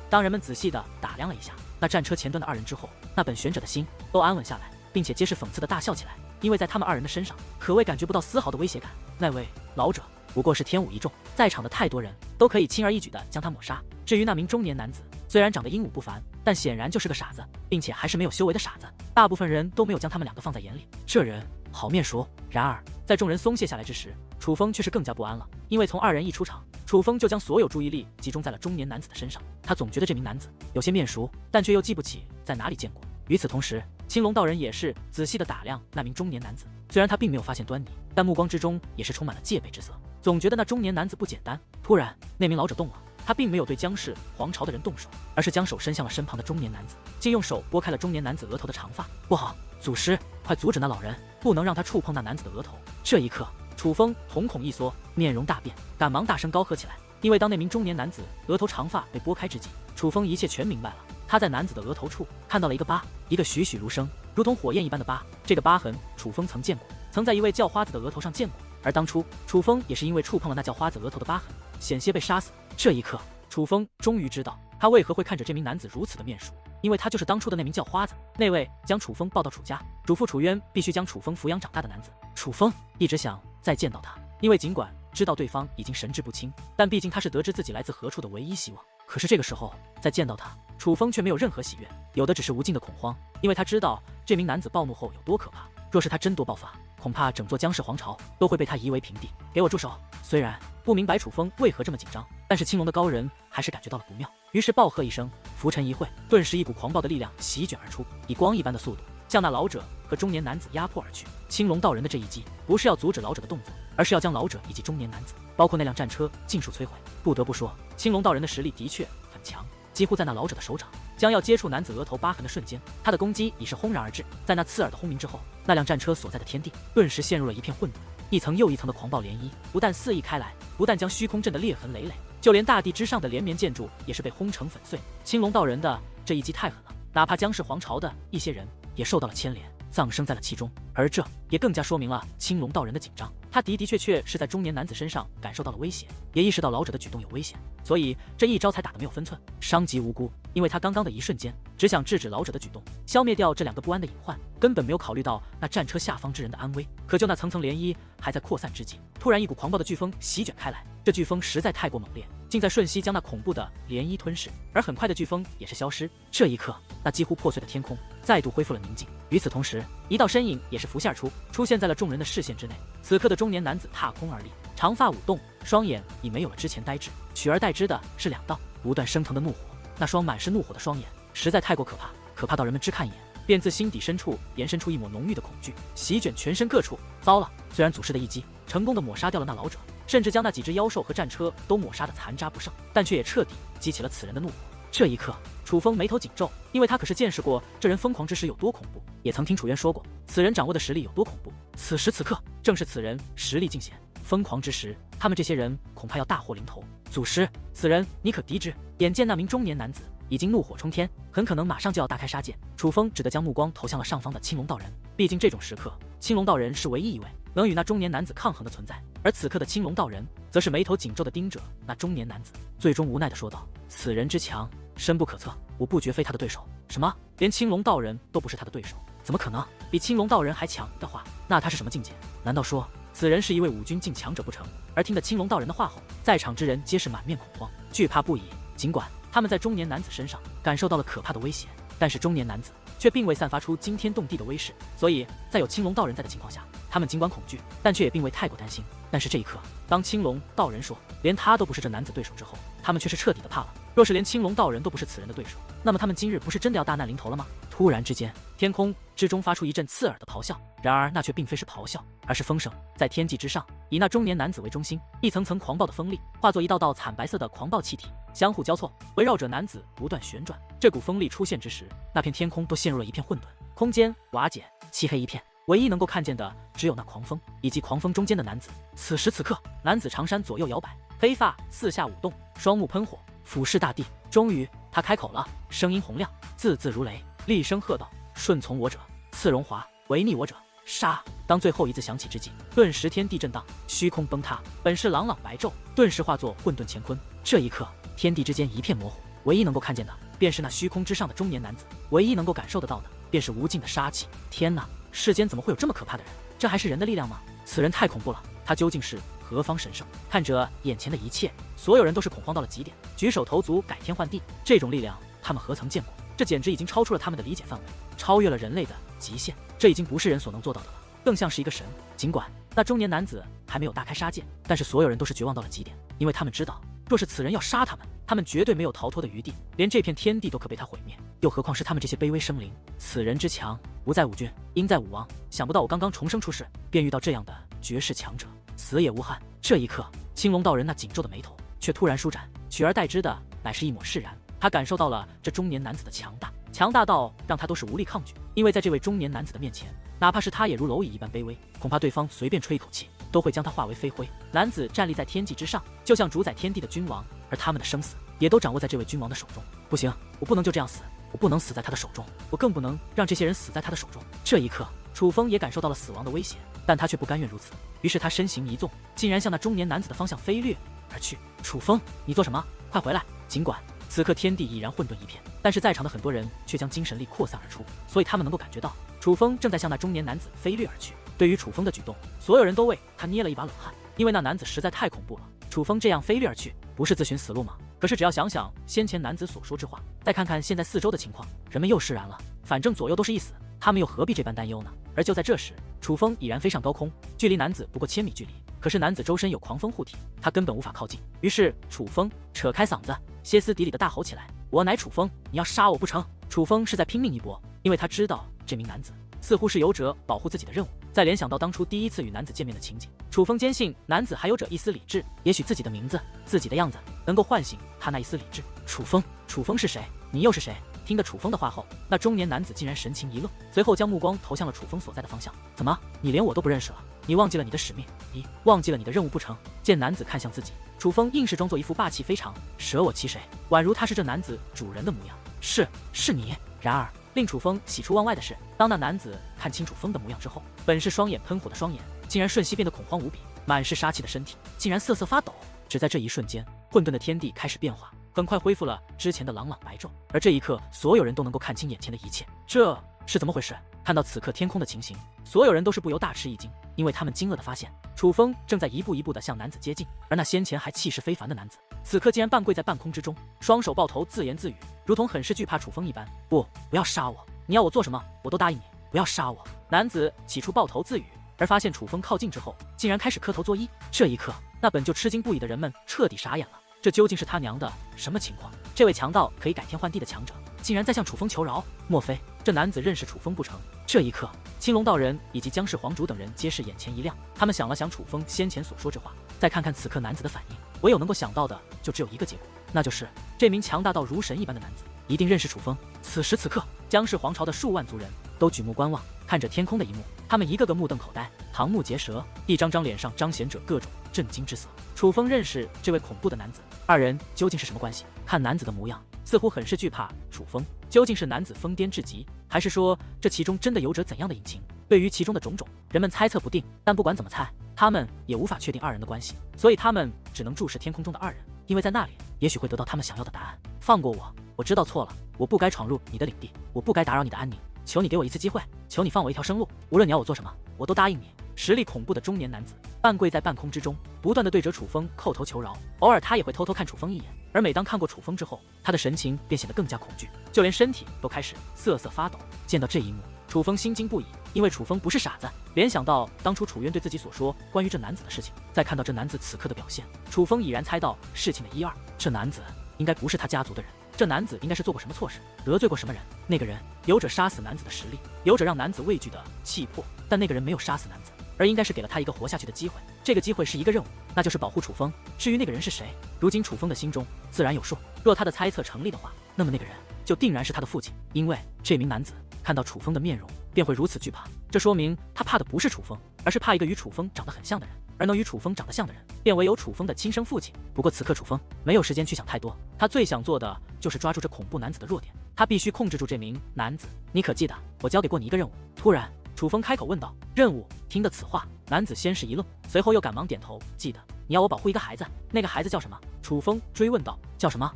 Speaker 1: 当人们仔细地打量了一下那战车前端的2人之后，那本悬着的心都安稳下来，并且皆是讽刺地大笑起来，因为在他们2人的身上，可谓感觉不到丝毫的威胁感。那位老者不过是天武一众，在场的太多人都可以轻而易举地将他抹杀。至于那名中年男子，虽然长得英武不凡，但显然就是个傻子，并且还是没有修为的傻子。大部分人都没有将他们2个放在眼里。这人好面熟。然而，在众人松懈下来之时，楚风却是更加不安了，因为从2人一出场，楚风就将所有注意力集中在了中年男子的身上。他总觉得这名男子有些面熟，但却又记不起在哪里见过。与此同时，青龙道人也是仔细地打量那名中年男子，虽然他并没有发现端倪，但目光之中也是充满了戒备之色，总觉得那中年男子不简单。突然，那名老者动了，他并没有对姜氏皇朝的人动手，而是将手伸向了身旁的中年男子，竟用手拨开了中年男子额头的长发。不好，祖师，快阻止那老人，不能让他触碰那男子的额头。这一刻，楚风瞳孔一缩，面容大变，赶忙大声高喝起来。因为当那名中年男子额头长发被拨开之际，楚风一切全明白了。他在男子的额头处看到了一个疤，一个栩栩如生、如同火焰一般的疤。这个疤痕，楚风曾见过，曾在一位叫花子的额头上见过。而当初，楚风也是因为触碰了那叫花子额头的疤痕，险些被杀死。这一刻，楚风终于知道他为何会看着这名男子如此的面熟，因为他就是当初的那名叫花子，那位将楚风抱到楚家，嘱咐楚渊必须将楚风抚养长大的男子。楚风一直想再见到他，因为尽管知道对方已经神志不清，但毕竟他是得知自己来自何处的唯一希望。可是这个时候再见到他，楚风却没有任何喜悦，有的只是无尽的恐慌，因为他知道这名男子暴怒后有多可怕。若是他真多爆发，恐怕整座姜氏皇朝都会被他夷为平地。给我住手！虽然不明白楚风为何这么紧张，但是青龙的高人还是感觉到了不妙，于是暴喝一声，拂尘一挥，顿时一股狂暴的力量席卷而出，以光一般的速度向那老者和中年男子压迫而去。青龙道人的这一击，不是要阻止老者的动作，而是要将老者以及中年男子，包括那辆战车尽数摧毁。不得不说，青龙道人的实力的确很强，几乎在那老者的手掌将要接触男子额头疤痕的瞬间，他的攻击已是轰然而至。在那刺耳的轰鸣之后，那辆战车所在的天地顿时陷入了一片混沌，一层又一层的狂暴涟漪不但肆意开来，不但将虚空震得裂痕累累，就连大地之上的连绵建筑也是被轰成粉碎。青龙道人的这一击太狠了，哪怕姜氏皇朝的一些人也受到了牵连，葬生在了其中。而这也更加说明了青龙道人的紧张，他的确是在中年男子身上感受到了威胁，也意识到老者的举动有危险，所以这一招才打得没有分寸，伤及无辜。因为他刚刚的一瞬间只想制止老者的举动，消灭掉这2个不安的隐患，根本没有考虑到那战车下方之人的安危。可就那层层涟漪还在扩散之际，突然一股狂暴的飓风席卷开来，这飓风实在太过猛烈，竟在瞬息将那恐怖的涟漪吞噬，而很快的飓风也是消失。这一刻，那几乎破碎的天空再度恢复了宁静。与此同时，一道身影也是浮现而出，出现在了众人的视线之内。此刻的中年男子踏空而立，长发舞动，双眼已没有了之前呆滞，取而代之的是2道不断升腾的怒火。那双满是怒火的双眼实在太过可怕，可怕到人们只看一眼便自心底深处延伸出一抹浓郁的恐惧，席卷全身各处。糟了！虽然祖师的一击成功的抹杀掉了那老者，甚至将那几只妖兽和战车都抹杀的残渣不剩，但却也彻底激起了此人的怒火。这一刻，楚风眉头紧皱，因为他可是见识过这人疯狂之时有多恐怖，也曾听楚渊说过此人掌握的实力有多恐怖。此时此刻，正是此人实力尽显、疯狂之时，他们这些人恐怕要大祸临头。祖师，此人你可敌之？眼见那名中年男子已经怒火冲天，很可能马上就要大开杀戒，楚风只得将目光投向了上方的青龙道人。毕竟这种时刻，青龙道人是唯一一位能与那中年男子抗衡的存在，而此刻的青龙道人则是眉头紧皱地盯着那中年男子，最终无奈地说道：“此人之强，深不可测，我不绝非他的对手。”什么？连青龙道人都不是他的对手？怎么可能？比青龙道人还强的话，那他是什么境界？难道说此人是一位5军境强者不成？而听得青龙道人的话后，在场之人皆是满面恐慌，惧怕不已。尽管他们在中年男子身上感受到了可怕的威胁，但是中年男子却并未散发出惊天动地的威势，所以在有青龙道人在的情况下，他们尽管恐惧，但却也并未太过担心。但是这一刻，当青龙道人说连他都不是这男子对手之后，他们却是彻底的怕了。若是连青龙道人都不是此人的对手，那么他们今日不是真的要大难临头了吗？突然之间，天空之中发出一阵刺耳的咆哮，然而那却并非是咆哮，而是风声。在天际之上，以那中年男子为中心，一层层狂暴的风力化作一道道惨白色的狂暴气体，相互交错，围绕着男子不断旋转。这股风力出现之时，那片天空都陷入了一片混沌，空间瓦解，漆黑一片。唯一能够看见的只有那狂风以及狂风中间的男子。此时此刻，男子长衫左右摇摆，黑发四下舞动，双目喷火，俯视大地。终于，他开口了，声音洪亮，字字如雷，厉声喝道：“顺从我者，赐荣华；违逆我者，杀！”当最后一字响起之际，顿时天地震荡，虚空崩塌，本是朗朗白昼，顿时化作混沌乾坤。这一刻，天地之间一片模糊，唯一能够看见的便是那虚空之上的中年男子，唯一能够感受得到的便是无尽的杀气。天哪！世间怎么会有这么可怕的人？这还是人的力量吗？此人太恐怖了，他究竟是何方神圣？看着眼前的一切，所有人都是恐慌到了极点，举手投足改天换地。这种力量，他们何曾见过？这简直已经超出了他们的理解范围，超越了人类的极限。这已经不是人所能做到的了，更像是一个神。尽管那中年男子还没有大开杀戒，但是所有人都是绝望到了极点，因为他们知道，若是此人要杀他们，他们绝对没有逃脱的余地，连这片天地都可被他毁灭，又何况是他们这些卑微生灵？此人之强，无在武君，应在武王。想不到我刚刚重生出世，便遇到这样的绝世强者，死也无憾。这一刻，青龙道人那紧皱的眉头却突然舒展，取而代之的乃是一抹释然。他感受到了这中年男子的强大，强大到让他都是无力抗拒。因为在这位中年男子的面前，哪怕是他也如蝼蚁一般卑微，恐怕对方随便吹一口气，都会将他化为飞灰。男子站立在天际之上，就像主宰天地的君王，而他们的生死也都掌握在这位君王的手中。不行，我不能就这样死，我不能死在他的手中，我更不能让这些人死在他的手中。这一刻，楚风也感受到了死亡的威胁，但他却不甘愿如此，于是他身形一纵，竟然向那中年男子的方向飞掠而去。楚风，你做什么？快回来！尽管此刻天地已然混沌一片，但是在场的很多人却将精神力扩散而出，所以他们能够感觉到楚风正在向那中年男子飞掠而去。对于楚风的举动，所有人都为他捏了一把冷汗，因为那男子实在太恐怖了。楚风这样飞掠而去，不是自寻死路吗？可是只要想想先前男子所说之话，再看看现在四周的情况，人们又释然了。反正左右都是一死，他们又何必这般担忧呢？而就在这时，楚风已然飞上高空，距离男子不过1000米距离。可是男子周身有狂风护体，他根本无法靠近。于是楚风扯开嗓子，歇斯底里的大吼起来：“我乃楚风，你要杀我不成？”楚风是在拼命一搏，因为他知道这名男子似乎是有者保护自己的任务。再联想到当初第一次与男子见面的情景，楚风坚信男子还有着一丝理智，也许自己的名字、自己的样子能够唤醒他那一丝理智。楚风，楚风是谁？你又是谁？听得楚风的话后，那中年男子竟然神情一愣，随后将目光投向了楚风所在的方向。怎么，你连我都不认识了？你忘记了你的使命？你忘记了你的任务不成？见男子看向自己，楚风硬是装作一副霸气非常、舍我其谁，宛如他是这男子主人的模样。是你。然而令楚风喜出望外的是，当那男子看清楚风的模样之后，本是双眼喷火的双眼，竟然瞬息变得恐慌无比，满是杀气的身体竟然瑟瑟发抖。只在这一瞬间，混沌的天地开始变化，很快恢复了之前的朗朗白昼。而这一刻，所有人都能够看清眼前的一切，这是怎么回事？看到此刻天空的情形，所有人都是不由大吃一惊，因为他们惊愕地发现，楚风正在一步一步地向男子接近，而那先前还气势非凡的男子，此刻竟然半跪在半空之中，双手抱头，自言自语，如同很是惧怕楚风一般。不要杀我！你要我做什么，我都答应你。不要杀我！男子起初抱头自语，而发现楚风靠近之后，竟然开始磕头作揖。这一刻，那本就吃惊不已的人们彻底傻眼了。这究竟是他娘的什么情况？这位强到可以改天换地的强者，竟然在向楚风求饶？莫非这男子认识楚风不成？这一刻，青龙道人以及姜氏皇主等人皆是眼前一亮。他们想了想楚风先前所说之话，再看看此刻男子的反应，唯有能够想到的就只有一个结果，那就是这名强大到如神一般的男子一定认识楚风。此时此刻，姜氏皇朝的数万族人都举目观望，看着天空的一幕，他们一个个目瞪口呆，瞠目结舌，一张张脸上彰显着各种震惊之色。楚风认识这位恐怖的男子，二人究竟是什么关系？看男子的模样，似乎很是惧怕楚风。究竟是男子疯癫至极，还是说这其中真的有着怎样的隐情？对于其中的种种，人们猜测不定，但不管怎么猜，他们也无法确定二人的关系，所以他们只能注视天空中的二人，因为在那里也许会得到他们想要的答案。放过我，我知道错了，我不该闯入你的领地，我不该打扰你的安宁，求你给我一次机会，求你放我一条生路，无论你要我做什么，我都答应你。实力恐怖的中年男子半跪在半空之中，不断地对着楚风叩头求饶，偶尔他也会偷偷看楚风一眼，而每当看过楚风之后，他的神情便显得更加恐惧，就连身体都开始瑟瑟发抖。见到这一幕，楚风心惊不已，因为楚风不是傻子。联想到当初楚渊对自己所说关于这男子的事情，再看到这男子此刻的表现，楚风已然猜到事情的一二。这男子应该不是他家族的人。这男子应该是做过什么错事，得罪过什么人。那个人有着杀死男子的实力，有着让男子畏惧的气魄，但那个人没有杀死男子，而应该是给了他一个活下去的机会。这个机会是一个任务，那就是保护楚风。至于那个人是谁，如今楚风的心中自然有数。若他的猜测成立的话，那么那个人就定然是他的父亲，因为这名男子看到楚风的面容便会如此惧怕，这说明他怕的不是楚风，而是怕一个与楚风长得很像的人。而能与楚风长得像的人，便唯有楚风的亲生父亲。不过此刻楚风没有时间去想太多，他最想做的就是抓住这恐怖男子的弱点，他必须控制住这名男子。你可记得我交给过你一个任务？突然楚风开口问道。任务？听得此话，男子先是一愣，随后又赶忙点头。记得，你要我保护一个孩子，那个孩子叫什么？楚风追问道。叫什么？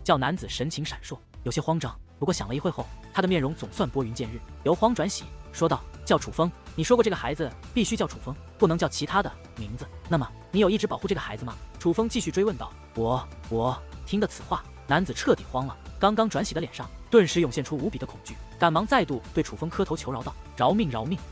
Speaker 1: 叫男子神情闪烁，有些慌张。不过想了一会后，他的面容总算拨云见日，由慌转喜，说道：叫楚风。你说过这个孩子必须叫楚风，不能叫其他的名字。那么你有一直保护这个孩子吗？楚风继续追问道。我。听得此话，男子彻底慌了，刚刚转喜的脸上顿时涌现出无比的恐惧，赶忙再度对楚风磕头求饶道：饶命！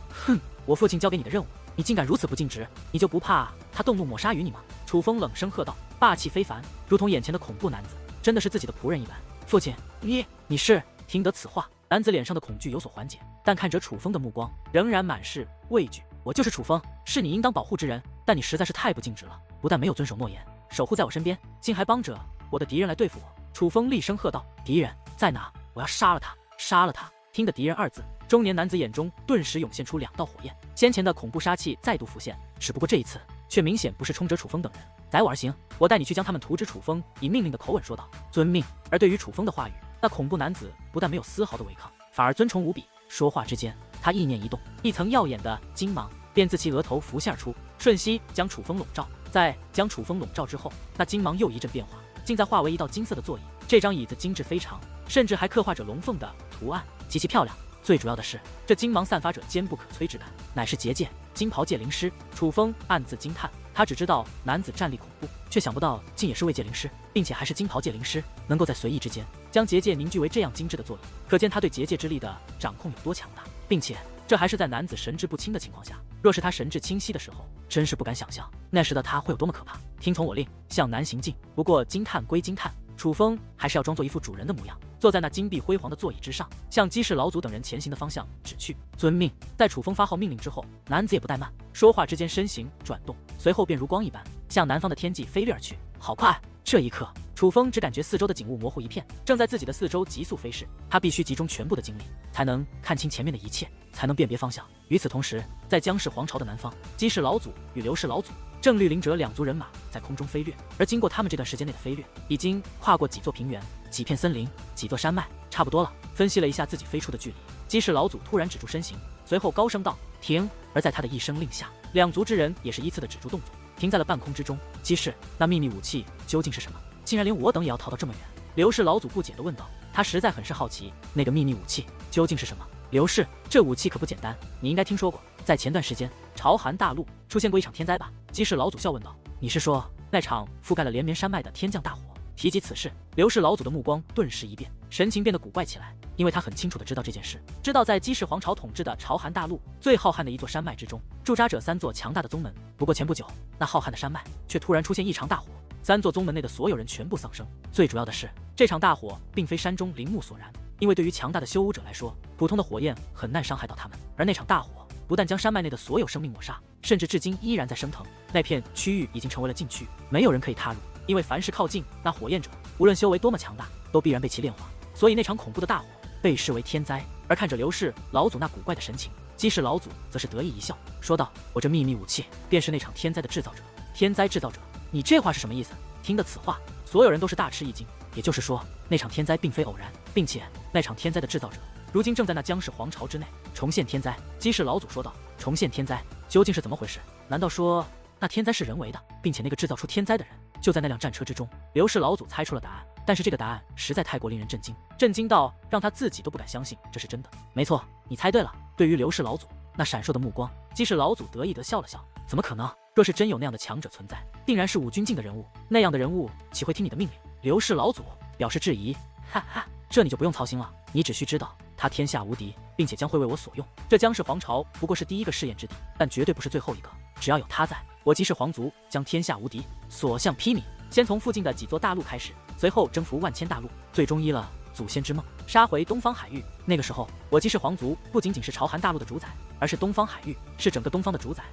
Speaker 1: 哼，我父亲交给你的任务，你竟敢如此不尽职，你就不怕他动怒抹杀于你吗？楚风冷声喝道，霸气非凡，如同眼前的恐怖男子真的是自己的仆人一般。父亲，你是？听得此话，男子脸上的恐惧有所缓解，但看着楚风的目光仍然满是畏惧。我就是楚风，是你应当保护之人，但你实在是太不尽职了，不但没有遵守诺言，守护在我身边，竟还帮着我的敌人来对付我。楚风厉声喝道：敌人在哪？我要杀了他！杀了他！听得敌人二字，中年男子眼中顿时涌现出2道火焰，先前的恐怖杀气再度浮现，只不过这一次却明显不是冲着楚风等人。载我而行，我带你去将他们屠之。楚风以命令的口吻说道。遵命。而对于楚风的话语，那恐怖男子不但没有丝毫的违抗，反而尊崇无比。说话之间，他意念一动，一层耀眼的金芒便自其额头浮现而出，瞬息将楚风笼罩。在将楚风笼罩之后，那金芒又一阵变化，竟再化为一道金色的座椅。这张椅子精致非常，甚至还刻画着龙凤的图案，极其漂亮。最主要的是，这金芒散发着坚不可摧之感，乃是结界，金袍界灵师。楚风暗自惊叹，他只知道男子战力恐怖，却想不到竟也是位界灵师，并且还是金袍界灵师，能够在随意之间将结界凝聚为这样精致的座椅，可见他对结界之力的掌控有多强大，并且这还是在男子神志不清的情况下。若是他神志清晰的时候，真是不敢想象那时的他会有多么可怕。听从我令，向南行进。不过惊叹归惊叹，楚风还是要装作一副主人的模样，坐在那金碧辉煌的座椅之上，向姬氏老祖等人前行的方向指去。遵命。在楚风发号命令之后，男子也不怠慢，说话之间身形转动，随后便如光一般向南方的天际飞掠而去。好快！这一刻，楚风只感觉四周的景物模糊一片，正在自己的四周急速飞逝。他必须集中全部的精力，才能看清前面的一切，才能辨别方向。与此同时，在姜氏皇朝的南方，姬氏老祖与刘氏老祖、郑绿灵哲2族人马在空中飞掠，而经过他们这段时间内的飞掠，已经跨过几座平原、几片森林、几座山脉，差不多了。分析了一下自己飞出的距离，姬氏老祖突然止住身形，随后高声道：停！而在他的一声令下，2族之人也是依次的止住动作，停在了半空之中。姬氏，那秘密武器究竟是什么？竟然连我等也要逃到这么远？刘氏老祖不解地问道。他实在很是好奇，那个秘密武器究竟是什么？刘氏，这武器可不简单，你应该听说过，在前段时间，朝韩大陆出现过一场天灾吧？姬氏老祖笑问道。你是说那场覆盖了连绵山脉的天降大火？提及此事，刘氏老祖的目光顿时一变，神情变得古怪起来，因为他很清楚地知道这件事，知道在姬氏皇朝统治的朝韩大陆最浩瀚的一座山脉之中，驻扎着3座强大的宗门。不过前不久，那浩瀚的山脉却突然出现异常大火，3座宗门内的所有人全部丧生。最主要的是，这场大火并非山中林木所燃，因为对于强大的修武者来说，普通的火焰很难伤害到他们。而那场大火不但将山脉内的所有生命抹杀，甚至至今依然在升腾。那片区域已经成为了禁区，没有人可以踏入，因为凡是靠近那火焰者，无论修为多么强大，都必然被其炼化。所以那场恐怖的大火被视为天灾。而看着刘氏老祖那古怪的神情，姬氏老祖则是得意一笑，说道：我这秘密武器便是那场天灾的制造者。天灾制造者？你这话是什么意思？听得此话，所有人都是大吃一惊。也就是说，那场天灾并非偶然，并且那场天灾的制造者如今正在那姜氏皇朝之内重现天灾。姬氏老祖说道：重现天灾究竟是怎么回事？难道说那天灾是人为的，并且那个制造出天灾的人就在那辆战车之中？刘氏老祖猜出了答案，但是这个答案实在太过令人震惊，震惊到让他自己都不敢相信这是真的。没错，你猜对了。对于刘氏老祖那闪烁的目光，姬氏老祖得意地笑了笑。怎么可能？若是真有那样的强者存在，定然是武君境的人物，那样的人物岂会听你的命令？刘氏老祖表示质疑。哈哈，这你就不用操心了，你只需知道他天下无敌，并且将会为我所用。这姜氏皇朝不过是第一个试验之地，但绝对不是最后一个。只要有他在，我姬氏皇族将天下无敌，所向披靡。先从附近的几座大陆开始，随后征服万千大陆，最终依了祖先之梦，杀回东方海域。那个时候，我姬氏皇族不仅仅是朝韩大陆的主宰，而是东方海域，是整个东方的主宰。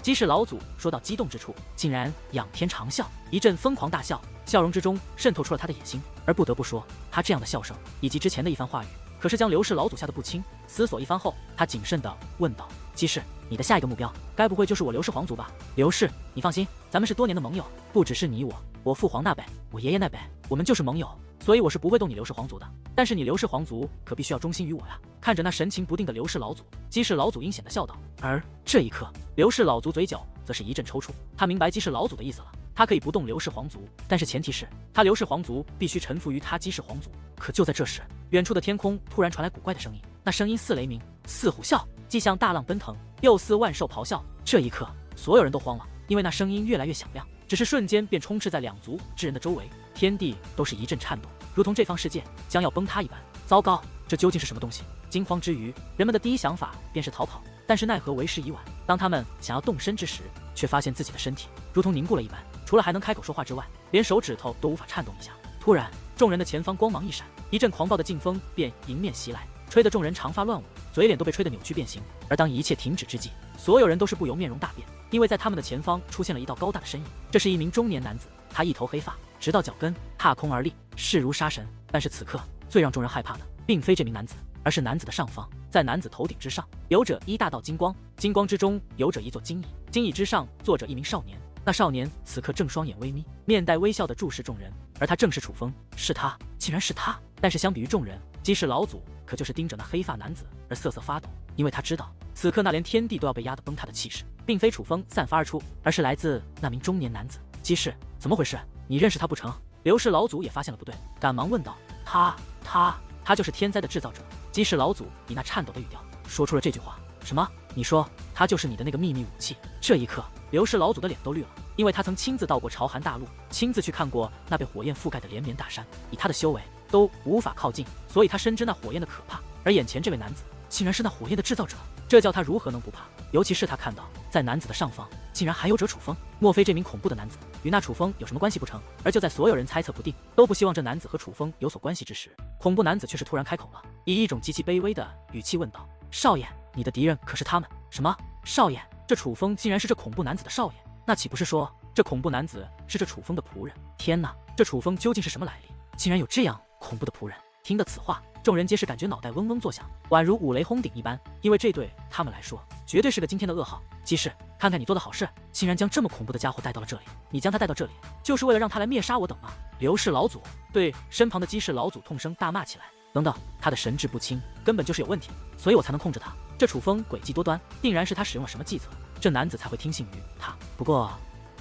Speaker 1: 姬氏老祖说到激动之处，竟然仰天长啸，一阵疯狂大笑，笑容之中渗透出了他的野心。而不得不说，他这样的笑声以及之前的一番话语，可是将刘氏老祖吓得不轻。思索一番后，他谨慎地问道：“姬氏，你的下一个目标，该不会就是我刘氏皇族吧？”刘氏，你放心，咱们是多年的盟友，不只是你我父皇那辈，我爷爷那辈，我们就是盟友，所以我是不会动你刘氏皇族的。但是你刘氏皇族可必须要忠心于我呀！看着那神情不定的刘氏老祖，姬氏老祖阴险地笑道。而这一刻，刘氏老祖嘴角则是一阵抽搐，他明白姬氏老祖的意思了。他可以不动刘氏皇族，但是前提是他刘氏皇族必须臣服于他姬氏皇族。可就在这时，远处的天空突然传来古怪的声音，那声音似雷鸣，似虎啸，既像大浪奔腾，又似万兽咆哮。这一刻，所有人都慌了，因为那声音越来越响亮，只是瞬间便充斥在两族之人的周围，天地都是一阵颤动，如同这方世界将要崩塌一般。糟糕，这究竟是什么东西？惊慌之余，人们的第一想法便是逃跑，但是奈何为时已晚。当他们想要动身之时，却发现自己的身体如同凝固了一般，除了还能开口说话之外，连手指头都无法颤动一下。突然，众人的前方光芒一闪，一阵狂暴的劲风便迎面袭来，吹得众人长发乱舞，嘴脸都被吹得扭曲变形。而当一切停止之际，所有人都是不由面容大变，因为在他们的前方出现了一道高大的身影。这是一名中年男子，他一头黑发直到脚跟，踏空而立，势如杀神。但是此刻最让众人害怕的，并非这名男子，而是男子的上方，在男子头顶之上，有着一大道金光，金光之中有着一座金椅，金椅之上坐着一名少年。那少年此刻正双眼微眯，面带微笑地注视众人，而他正是楚风。是他，竟然是他！但是相比于众人，姬氏老祖可就是盯着那黑发男子而瑟瑟发抖，因为他知道此刻那连天地都要被压得崩塌的气势，并非楚风散发而出，而是来自那名中年男子。姬氏，怎么回事？你认识他不成？刘氏老祖也发现了不对，赶忙问道。他就是天灾的制造者。姬氏老祖以那颤抖的语调说出了这句话。什么？你说他就是你的那个秘密武器？这一刻，刘氏老祖的脸都绿了，因为他曾亲自到过朝韩大陆，亲自去看过那被火焰覆盖的连绵大山，以他的修为都无法靠近，所以他深知那火焰的可怕。而眼前这位男子竟然是那火焰的制造者，这叫他如何能不怕？尤其是他看到在男子的上方竟然还有着楚风，莫非这名恐怖的男子与那楚风有什么关系不成？而就在所有人猜测不定，都不希望这男子和楚风有所关系之时，恐怖男子却是突然开口了，以一种极其卑微的语气问道：“少爷，你的敌人可是他们？”什么？少爷？这楚风竟然是这恐怖男子的少爷？那岂不是说这恐怖男子是这楚风的仆人？天哪，这楚风究竟是什么来历？竟然有这样恐怖的仆人！听得此话，众人皆是感觉脑袋嗡嗡作响，宛如五雷轰顶一般，因为这对他们来说绝对是个惊天的噩耗。姬氏，看看你做的好事，竟然将这么恐怖的家伙带到了这里，你将他带到这里，就是为了让他来灭杀我等吗？刘氏老祖对身旁的姬氏老祖痛声大骂起来。等等，他的神志不清，根本就是有问题，所以我才能控制他。这楚风诡计多端，定然是他使用了什么计策，这男子才会听信于他。不过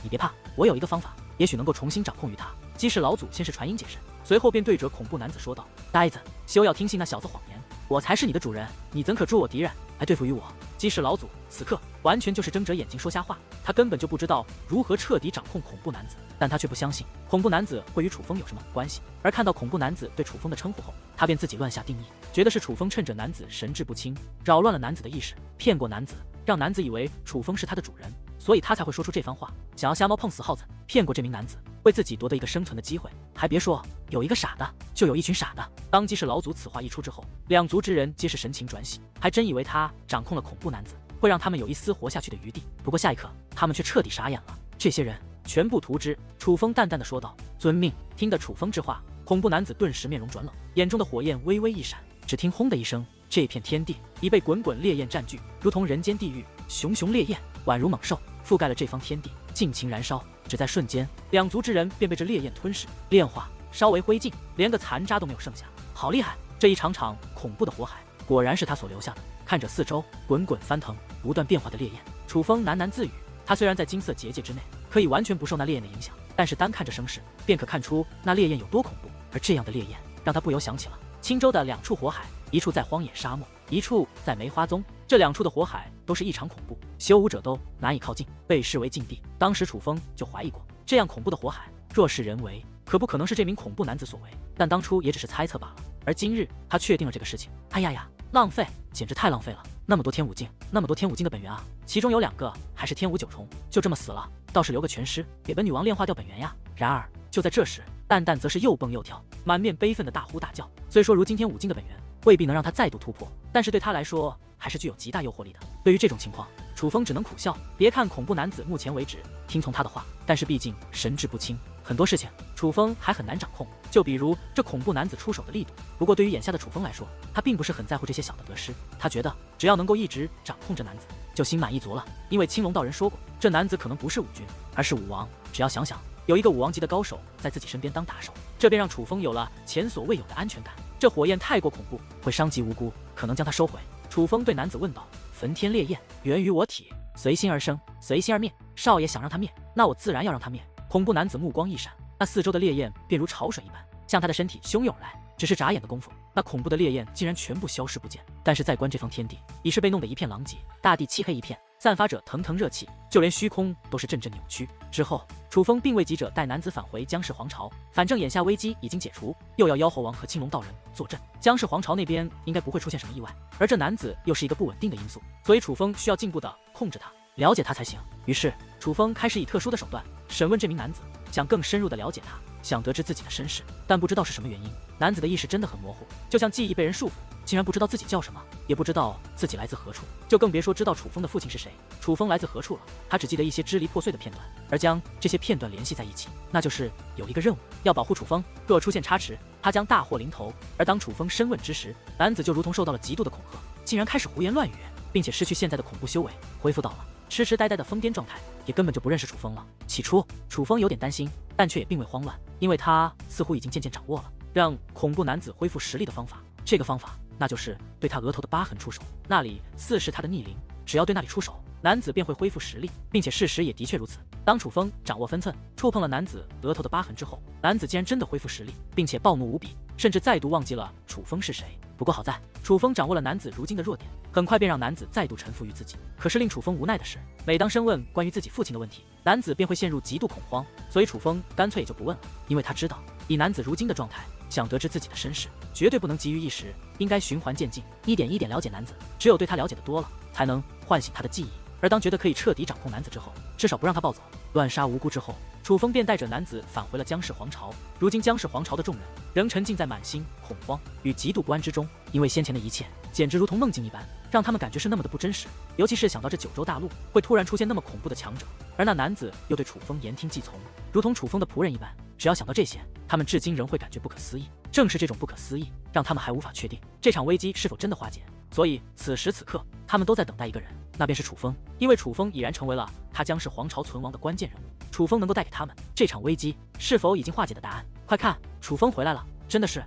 Speaker 1: 你别怕，我有一个方法，也许能够重新掌控于他。姬氏老祖先是传音解释，随后便对着恐怖男子说道：“呆子，休要听信那小子谎言，我才是你的主人，你怎可助我敌人，来对付于我？”姬氏老祖此刻完全就是睁着眼睛说瞎话，他根本就不知道如何彻底掌控恐怖男子，但他却不相信恐怖男子会与楚风有什么关系。而看到恐怖男子对楚风的称呼后，他便自己乱下定义，觉得是楚风趁着男子神志不清，扰乱了男子的意识，骗过男子，让男子以为楚风是他的主人，所以他才会说出这番话，想要瞎猫碰死耗子，骗过这名男子，为自己夺得一个生存的机会。还别说，有一个傻的，就有一群傻的。当姬氏老祖此话一出之后，两族之人皆是神情转喜，还真以为他掌控了恐怖男子，会让他们有一丝活下去的余地。不过下一刻，他们却彻底傻眼了。这些人全部屠之！楚风淡淡的说道。遵命。听得楚风之话，恐怖男子顿时面容转冷，眼中的火焰微微一闪，只听轰的一声，这片天地已被滚滚烈焰占据，如同人间地狱，熊熊烈焰宛如猛兽，覆盖了这方天地，尽情燃烧。只在瞬间，两族之人便被这烈焰吞噬，炼化，稍为灰烬，连个残渣都没有剩下。好厉害！这一场场恐怖的火海，果然是他所留下的。看着四周滚滚翻腾、不断变化的烈焰，楚风喃喃自语。他虽然在金色结界之内，可以完全不受那烈焰的影响，但是单看这声势，便可看出那烈焰有多恐怖。而这样的烈焰，让他不由想起了青州的两处火海，一处在荒野沙漠，一处在梅花宗。这两处的火海都是异常恐怖，修武者都难以靠近，被视为禁地。当时楚风就怀疑过，这样恐怖的火海，若是人为，可不可能是这名恐怖男子所为？但当初也只是猜测罢了。而今日他确定了这个事情。哎呀呀，浪费，简直太浪费了！那么多天武镜，那么多天武镜的本源啊，其中有2个还是天武9重，就这么死了。倒是留个全尸，给本女王炼化掉本源呀。然而就在这时，蛋蛋则是又蹦又跳，满面悲愤的大呼大叫。虽说如今天武境的本源未必能让他再度突破，但是对他来说还是具有极大诱惑力的。对于这种情况，楚风只能苦笑。别看恐怖男子目前为止听从他的话，但是毕竟神志不清，很多事情楚风还很难掌控。就比如这恐怖男子出手的力度。不过对于眼下的楚风来说，他并不是很在乎这些小的得失。他觉得只要能够一直掌控这男子，就心满意足了。因为青龙道人说过，这男子可能不是武君，而是武王。只要想想有一个武王级的高手在自己身边当打手，这便让楚风有了前所未有的安全感。这火焰太过恐怖，会伤及无辜，可能将他收回。楚风对男子问道：“焚天烈焰源于我体，随心而生，随心而灭。少爷想让他灭，那我自然要让他灭。”恐怖男子目光一闪，那四周的烈焰便如潮水一般向他的身体汹涌而来。只是眨眼的功夫，那恐怖的烈焰竟然全部消失不见。但是再观这方天地，已是被弄得一片狼藉，大地漆黑一片，散发着腾腾热气，就连虚空都是阵阵扭曲。之后，楚风并未急着带男子返回姜氏皇朝，反正眼下危机已经解除，又要妖猴王和青龙道人坐镇，姜氏皇朝那边应该不会出现什么意外。而这男子又是一个不稳定的因素，所以楚风需要进一步的控制他，了解他才行。于是，楚风开始以特殊的手段审问这名男子，想更深入的了解他，想得知自己的身世。但不知道是什么原因，男子的意识真的很模糊，就像记忆被人束缚，竟然不知道自己叫什么，也不知道自己来自何处，就更别说知道楚风的父亲是谁，楚风来自何处了。他只记得一些支离破碎的片段，而将这些片段联系在一起，那就是有一个任务要保护楚风，若出现差池，他将大祸临头。而当楚风深问之时，男子就如同受到了极度的恐吓，竟然开始胡言乱语，并且失去现在的恐怖修为，恢复到了痴痴呆呆的疯癫状态，也根本就不认识楚风了。起初，楚风有点担心，但却也并未慌乱，因为他似乎已经渐渐掌握了让恐怖男子恢复实力的方法。这个方法，那就是对他额头的疤痕出手，那里似是他的逆鳞，只要对那里出手，男子便会恢复实力，并且事实也的确如此。当楚风掌握分寸，触碰了男子额头的疤痕之后，男子竟然真的恢复实力，并且暴怒无比，甚至再度忘记了楚风是谁。不过好在楚风掌握了男子如今的弱点，很快便让男子再度臣服于自己。可是令楚风无奈的是，每当深问关于自己父亲的问题，男子便会陷入极度恐慌，所以楚风干脆也就不问了，因为他知道以男子如今的状态，想得知自己的身世，绝对不能急于一时，应该循环渐进，一点一点了解男子。只有对他了解的多了，才能唤醒他的记忆。而当觉得可以彻底掌控男子之后，至少不让他暴走，乱杀无辜之后，楚风便带着男子返回了姜氏皇朝。如今姜氏皇朝的众人仍沉浸在满心恐慌与极度不安之中，因为先前的一切简直如同梦境一般，让他们感觉是那么的不真实。尤其是想到这九州大陆会突然出现那么恐怖的强者，而那男子又对楚风言听计从，如同楚风的仆人一般。只要想到这些，他们至今仍会感觉不可思议。正是这种不可思议，让他们还无法确定这场危机是否真的化解。所以此时此刻，他们都在等待一个人，那便是楚风。因为楚风已然成为了他姜氏皇朝存亡的关键人物，楚风能够带给他们这场危机是否已经化解的答案。快看，楚风回来了！真的是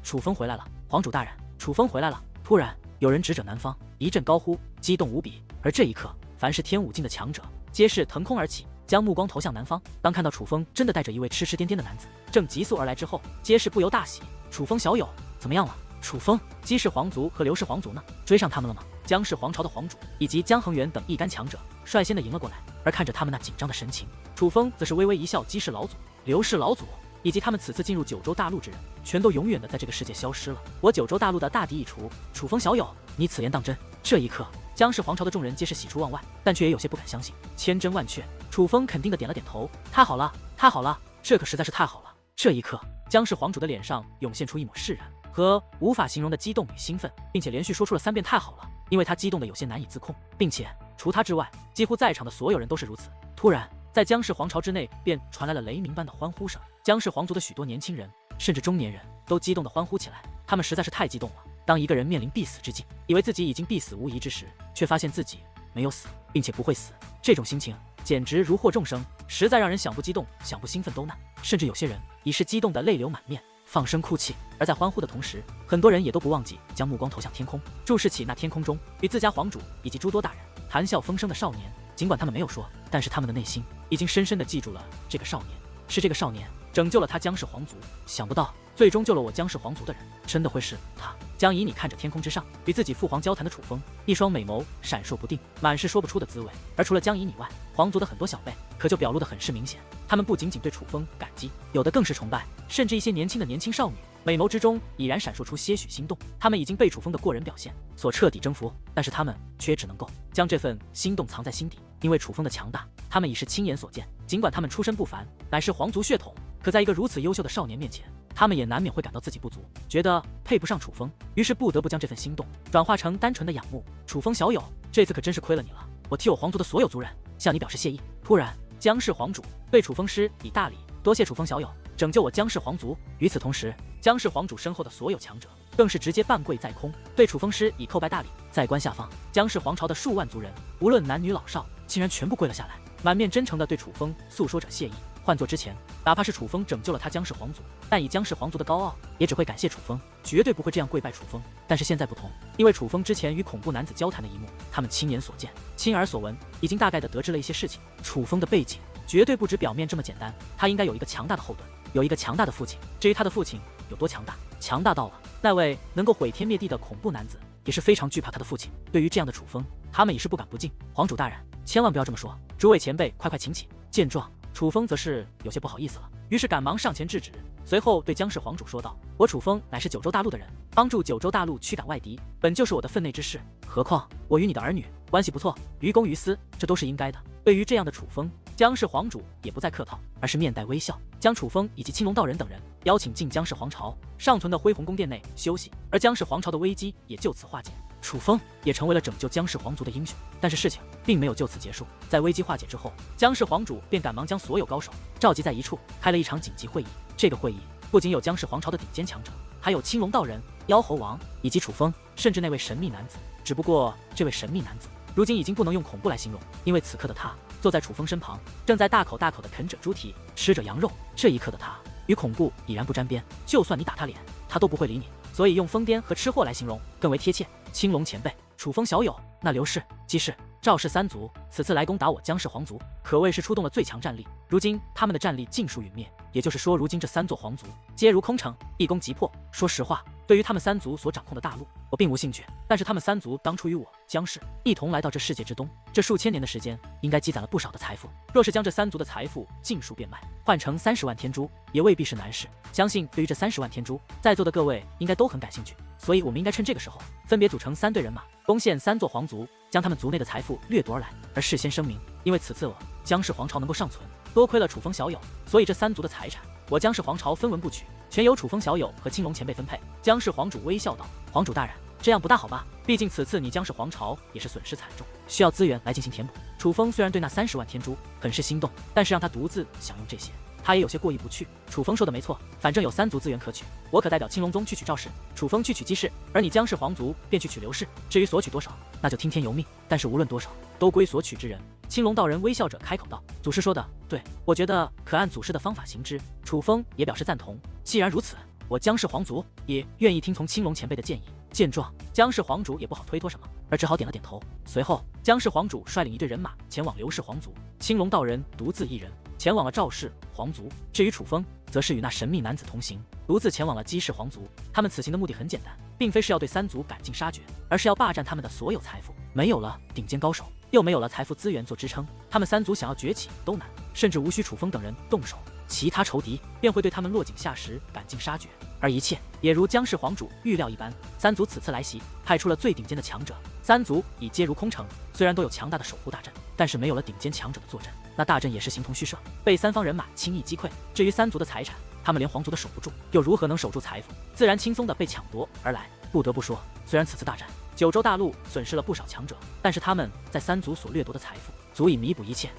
Speaker 1: 楚风回来了！皇主大人，楚风回来了！突然有人指着南方，一阵高呼，激动无比。而这一刻，凡是天武境的强者皆是腾空而起，将目光投向南方。当看到楚风真的带着一位痴痴癫癫的男子正急速而来之后，皆是不由大喜。楚风小友怎么样了？楚风，姬氏皇族和刘氏皇族呢？追上他们了吗？姜氏皇朝的皇主以及姜恒元等一干强者率先的迎了过来，而看着他们那紧张的神情，楚风则是微微一笑。姬氏老祖、刘氏老祖以及他们此次进入九州大陆之人，全都永远的在这个世界消失了。我九州大陆的大敌已除，楚风小友，你此言当真？这一刻，姜氏皇朝的众人皆是喜出望外，但却也有些不敢相信。千真万确，楚风肯定的点了点头。太好了，太好了，这可实在是太好了。这一刻，姜氏皇主的脸上涌现出一抹释然和无法形容的激动与兴奋，并且连续说出了3遍太好了，因为他激动的有些难以自控，并且除他之外，几乎在场的所有人都是如此。突然，在姜氏皇朝之内便传来了雷鸣般的欢呼声，姜氏皇族的许多年轻人甚至中年人都激动地欢呼起来，他们实在是太激动了。当一个人面临必死之境，以为自己已经必死无疑之时，却发现自己没有死，并且不会死，这种心情简直如获众生，实在让人想不激动想不兴奋都难。甚至有些人已是激动的泪流满面，放声哭泣。而在欢呼的同时，很多人也都不忘记将目光投向天空，注视起那天空中与自家皇主以及诸多大人谈笑风生的少年。尽管他们没有说，但是他们的内心已经深深地记住了这个少年。是这个少年拯救了他姜氏皇族，想不到最终救了我姜氏皇族的人，真的会是他。江以你看着天空之上与自己父皇交谈的楚风，一双美眸闪烁不定，满是说不出的滋味。而除了江以你外，皇族的很多小辈可就表露得很是明显，他们不仅仅对楚风感激，有的更是崇拜，甚至一些年轻的年轻少女美眸之中已然闪烁出些许心动。他们已经被楚风的过人表现所彻底征服，但是他们却只能够将这份心动藏在心底，因为楚风的强大，他们已是亲眼所见。尽管他们出身不凡，乃是皇族血统，可在一个如此优秀的少年面前，他们也难免会感到自己不足，觉得配不上楚风，于是不得不将这份心动转化成单纯的仰慕。楚风小友，这次可真是亏了你了，我替我皇族的所有族人向你表示谢意。突然，姜氏皇主对楚风施以大礼，多谢楚风小友拯救我姜氏皇族。与此同时，姜氏皇主身后的所有强者更是直接半跪在空，对楚风施以叩拜大礼。在关下方，姜氏皇朝的数万族人，无论男女老少，竟然全部跪了下来，满面真诚地对楚风诉说着谢意。换作之前，哪怕是楚风拯救了他姜氏皇族，但以姜氏皇族的高傲，也只会感谢楚风，绝对不会这样跪拜楚风。但是现在不同，因为楚风之前与恐怖男子交谈的一幕，他们亲眼所见、亲耳所闻，已经大概地得知了一些事情。楚风的背景绝对不止表面这么简单，他应该有一个强大的后盾，有一个强大的父亲。至于他的父亲有多强大，强大到了那位能够毁天灭地的恐怖男子也是非常惧怕他的父亲。对于这样的楚风，他们也是不敢不敬。皇主大人，千万不要这么说，诸位前辈快快请起。见状，楚风则是有些不好意思了，于是赶忙上前制止，随后对姜氏皇主说道：“我楚风乃是九州大陆的人，帮助九州大陆驱赶外敌，本就是我的分内之事。何况我与你的儿女关系不错，于公于私，这都是应该的。”对于这样的楚风，姜氏皇主也不再客套，而是面带微笑，将楚风以及青龙道人等人邀请进姜氏皇朝尚存的恢弘宫殿内休息，而姜氏皇朝的危机也就此化解。楚风也成为了拯救姜氏皇族的英雄。但是事情并没有就此结束，在危机化解之后，姜氏皇主便赶忙将所有高手召集在一处，开了一场紧急会议。这个会议不仅有姜氏皇朝的顶尖强者，还有青龙道人、妖猴王以及楚风，甚至那位神秘男子。只不过这位神秘男子如今已经不能用恐怖来形容，因为此刻的他坐在楚风身旁，正在大口大口地啃着猪蹄，吃着羊肉。这一刻的他与恐怖已然不沾边，就算你打他脸，他都不会理你，所以用疯癫和吃货来形容更为贴切。青龙前辈，楚风小友，那刘氏、姬氏、赵氏三族此次来攻打我姜氏皇族，可谓是出动了最强战力。如今他们的战力尽数陨灭，也就是说，如今这三座皇族皆如空城，一攻即破。说实话，对于他们三族所掌控的大陆，我并无兴趣。但是他们三族当初与我姜氏一同来到这世界之东，这数千年的时间，应该积攒了不少的财富。若是将这三族的财富尽数变卖，换成30万天珠，也未必是难事。相信对于这30万天珠，在座的各位应该都很感兴趣。所以我们应该趁这个时候，分别组成3队人马，攻陷3座皇族，将他们族内的财富掠夺而来。而事先声明，因为此次我姜氏皇朝能够尚存，多亏了楚风小友，所以这3族的财产，我姜氏皇朝分文不取，全由楚风小友和青龙前辈分配。姜氏皇主微笑道：“皇主大人，这样不大好吧？毕竟此次你姜氏皇朝也是损失惨重，需要资源来进行填补。”楚风虽然对那30万天珠很是心动，但是让他独自享用这些，他也有些过意不去。楚风说的没错，反正有3族资源可取，我可代表青龙宗去取赵氏，楚风去取姬氏，而你姜氏皇族便去取刘氏。至于索取多少，那就听天由命，但是无论多少，都归所取之人。青龙道人微笑着开口道：“祖师说的对，我觉得可按祖师的方法行之。”楚风也表示赞同。既然如此，我姜氏皇族也愿意听从青龙前辈的建议。见状，姜氏皇主也不好推脱什么，而只好点了点头。随后，姜氏皇主率领一队人马前往刘氏皇族，青龙道人独自一人前往了赵氏皇族。至于楚风，则是与那神秘男子同行，独自前往了姬氏皇族。他们此行的目的很简单，并非是要对3族赶尽杀绝，而是要霸占他们的所有财富。没有了顶尖高手，又没有了财富资源做支撑，他们3族想要崛起都难，甚至无需楚风等人动手，其他仇敌便会对他们落井下石，赶尽杀绝。而一切也如姜氏皇主预料一般，3族此次来袭，派出了最顶尖的强者，3族已皆如空城。虽然都有强大的守护大阵，但是没有了顶尖强者的坐镇，那大阵也是形同虚设，被3方人马轻易击溃。至于3族的财产，他们连皇族都守不住，又如何能守住财富？自然轻松的被抢夺而来。不得不说，虽然此次大战九州大陆损失了不少强者，但是他们在3族所掠夺的财富足以弥补一切。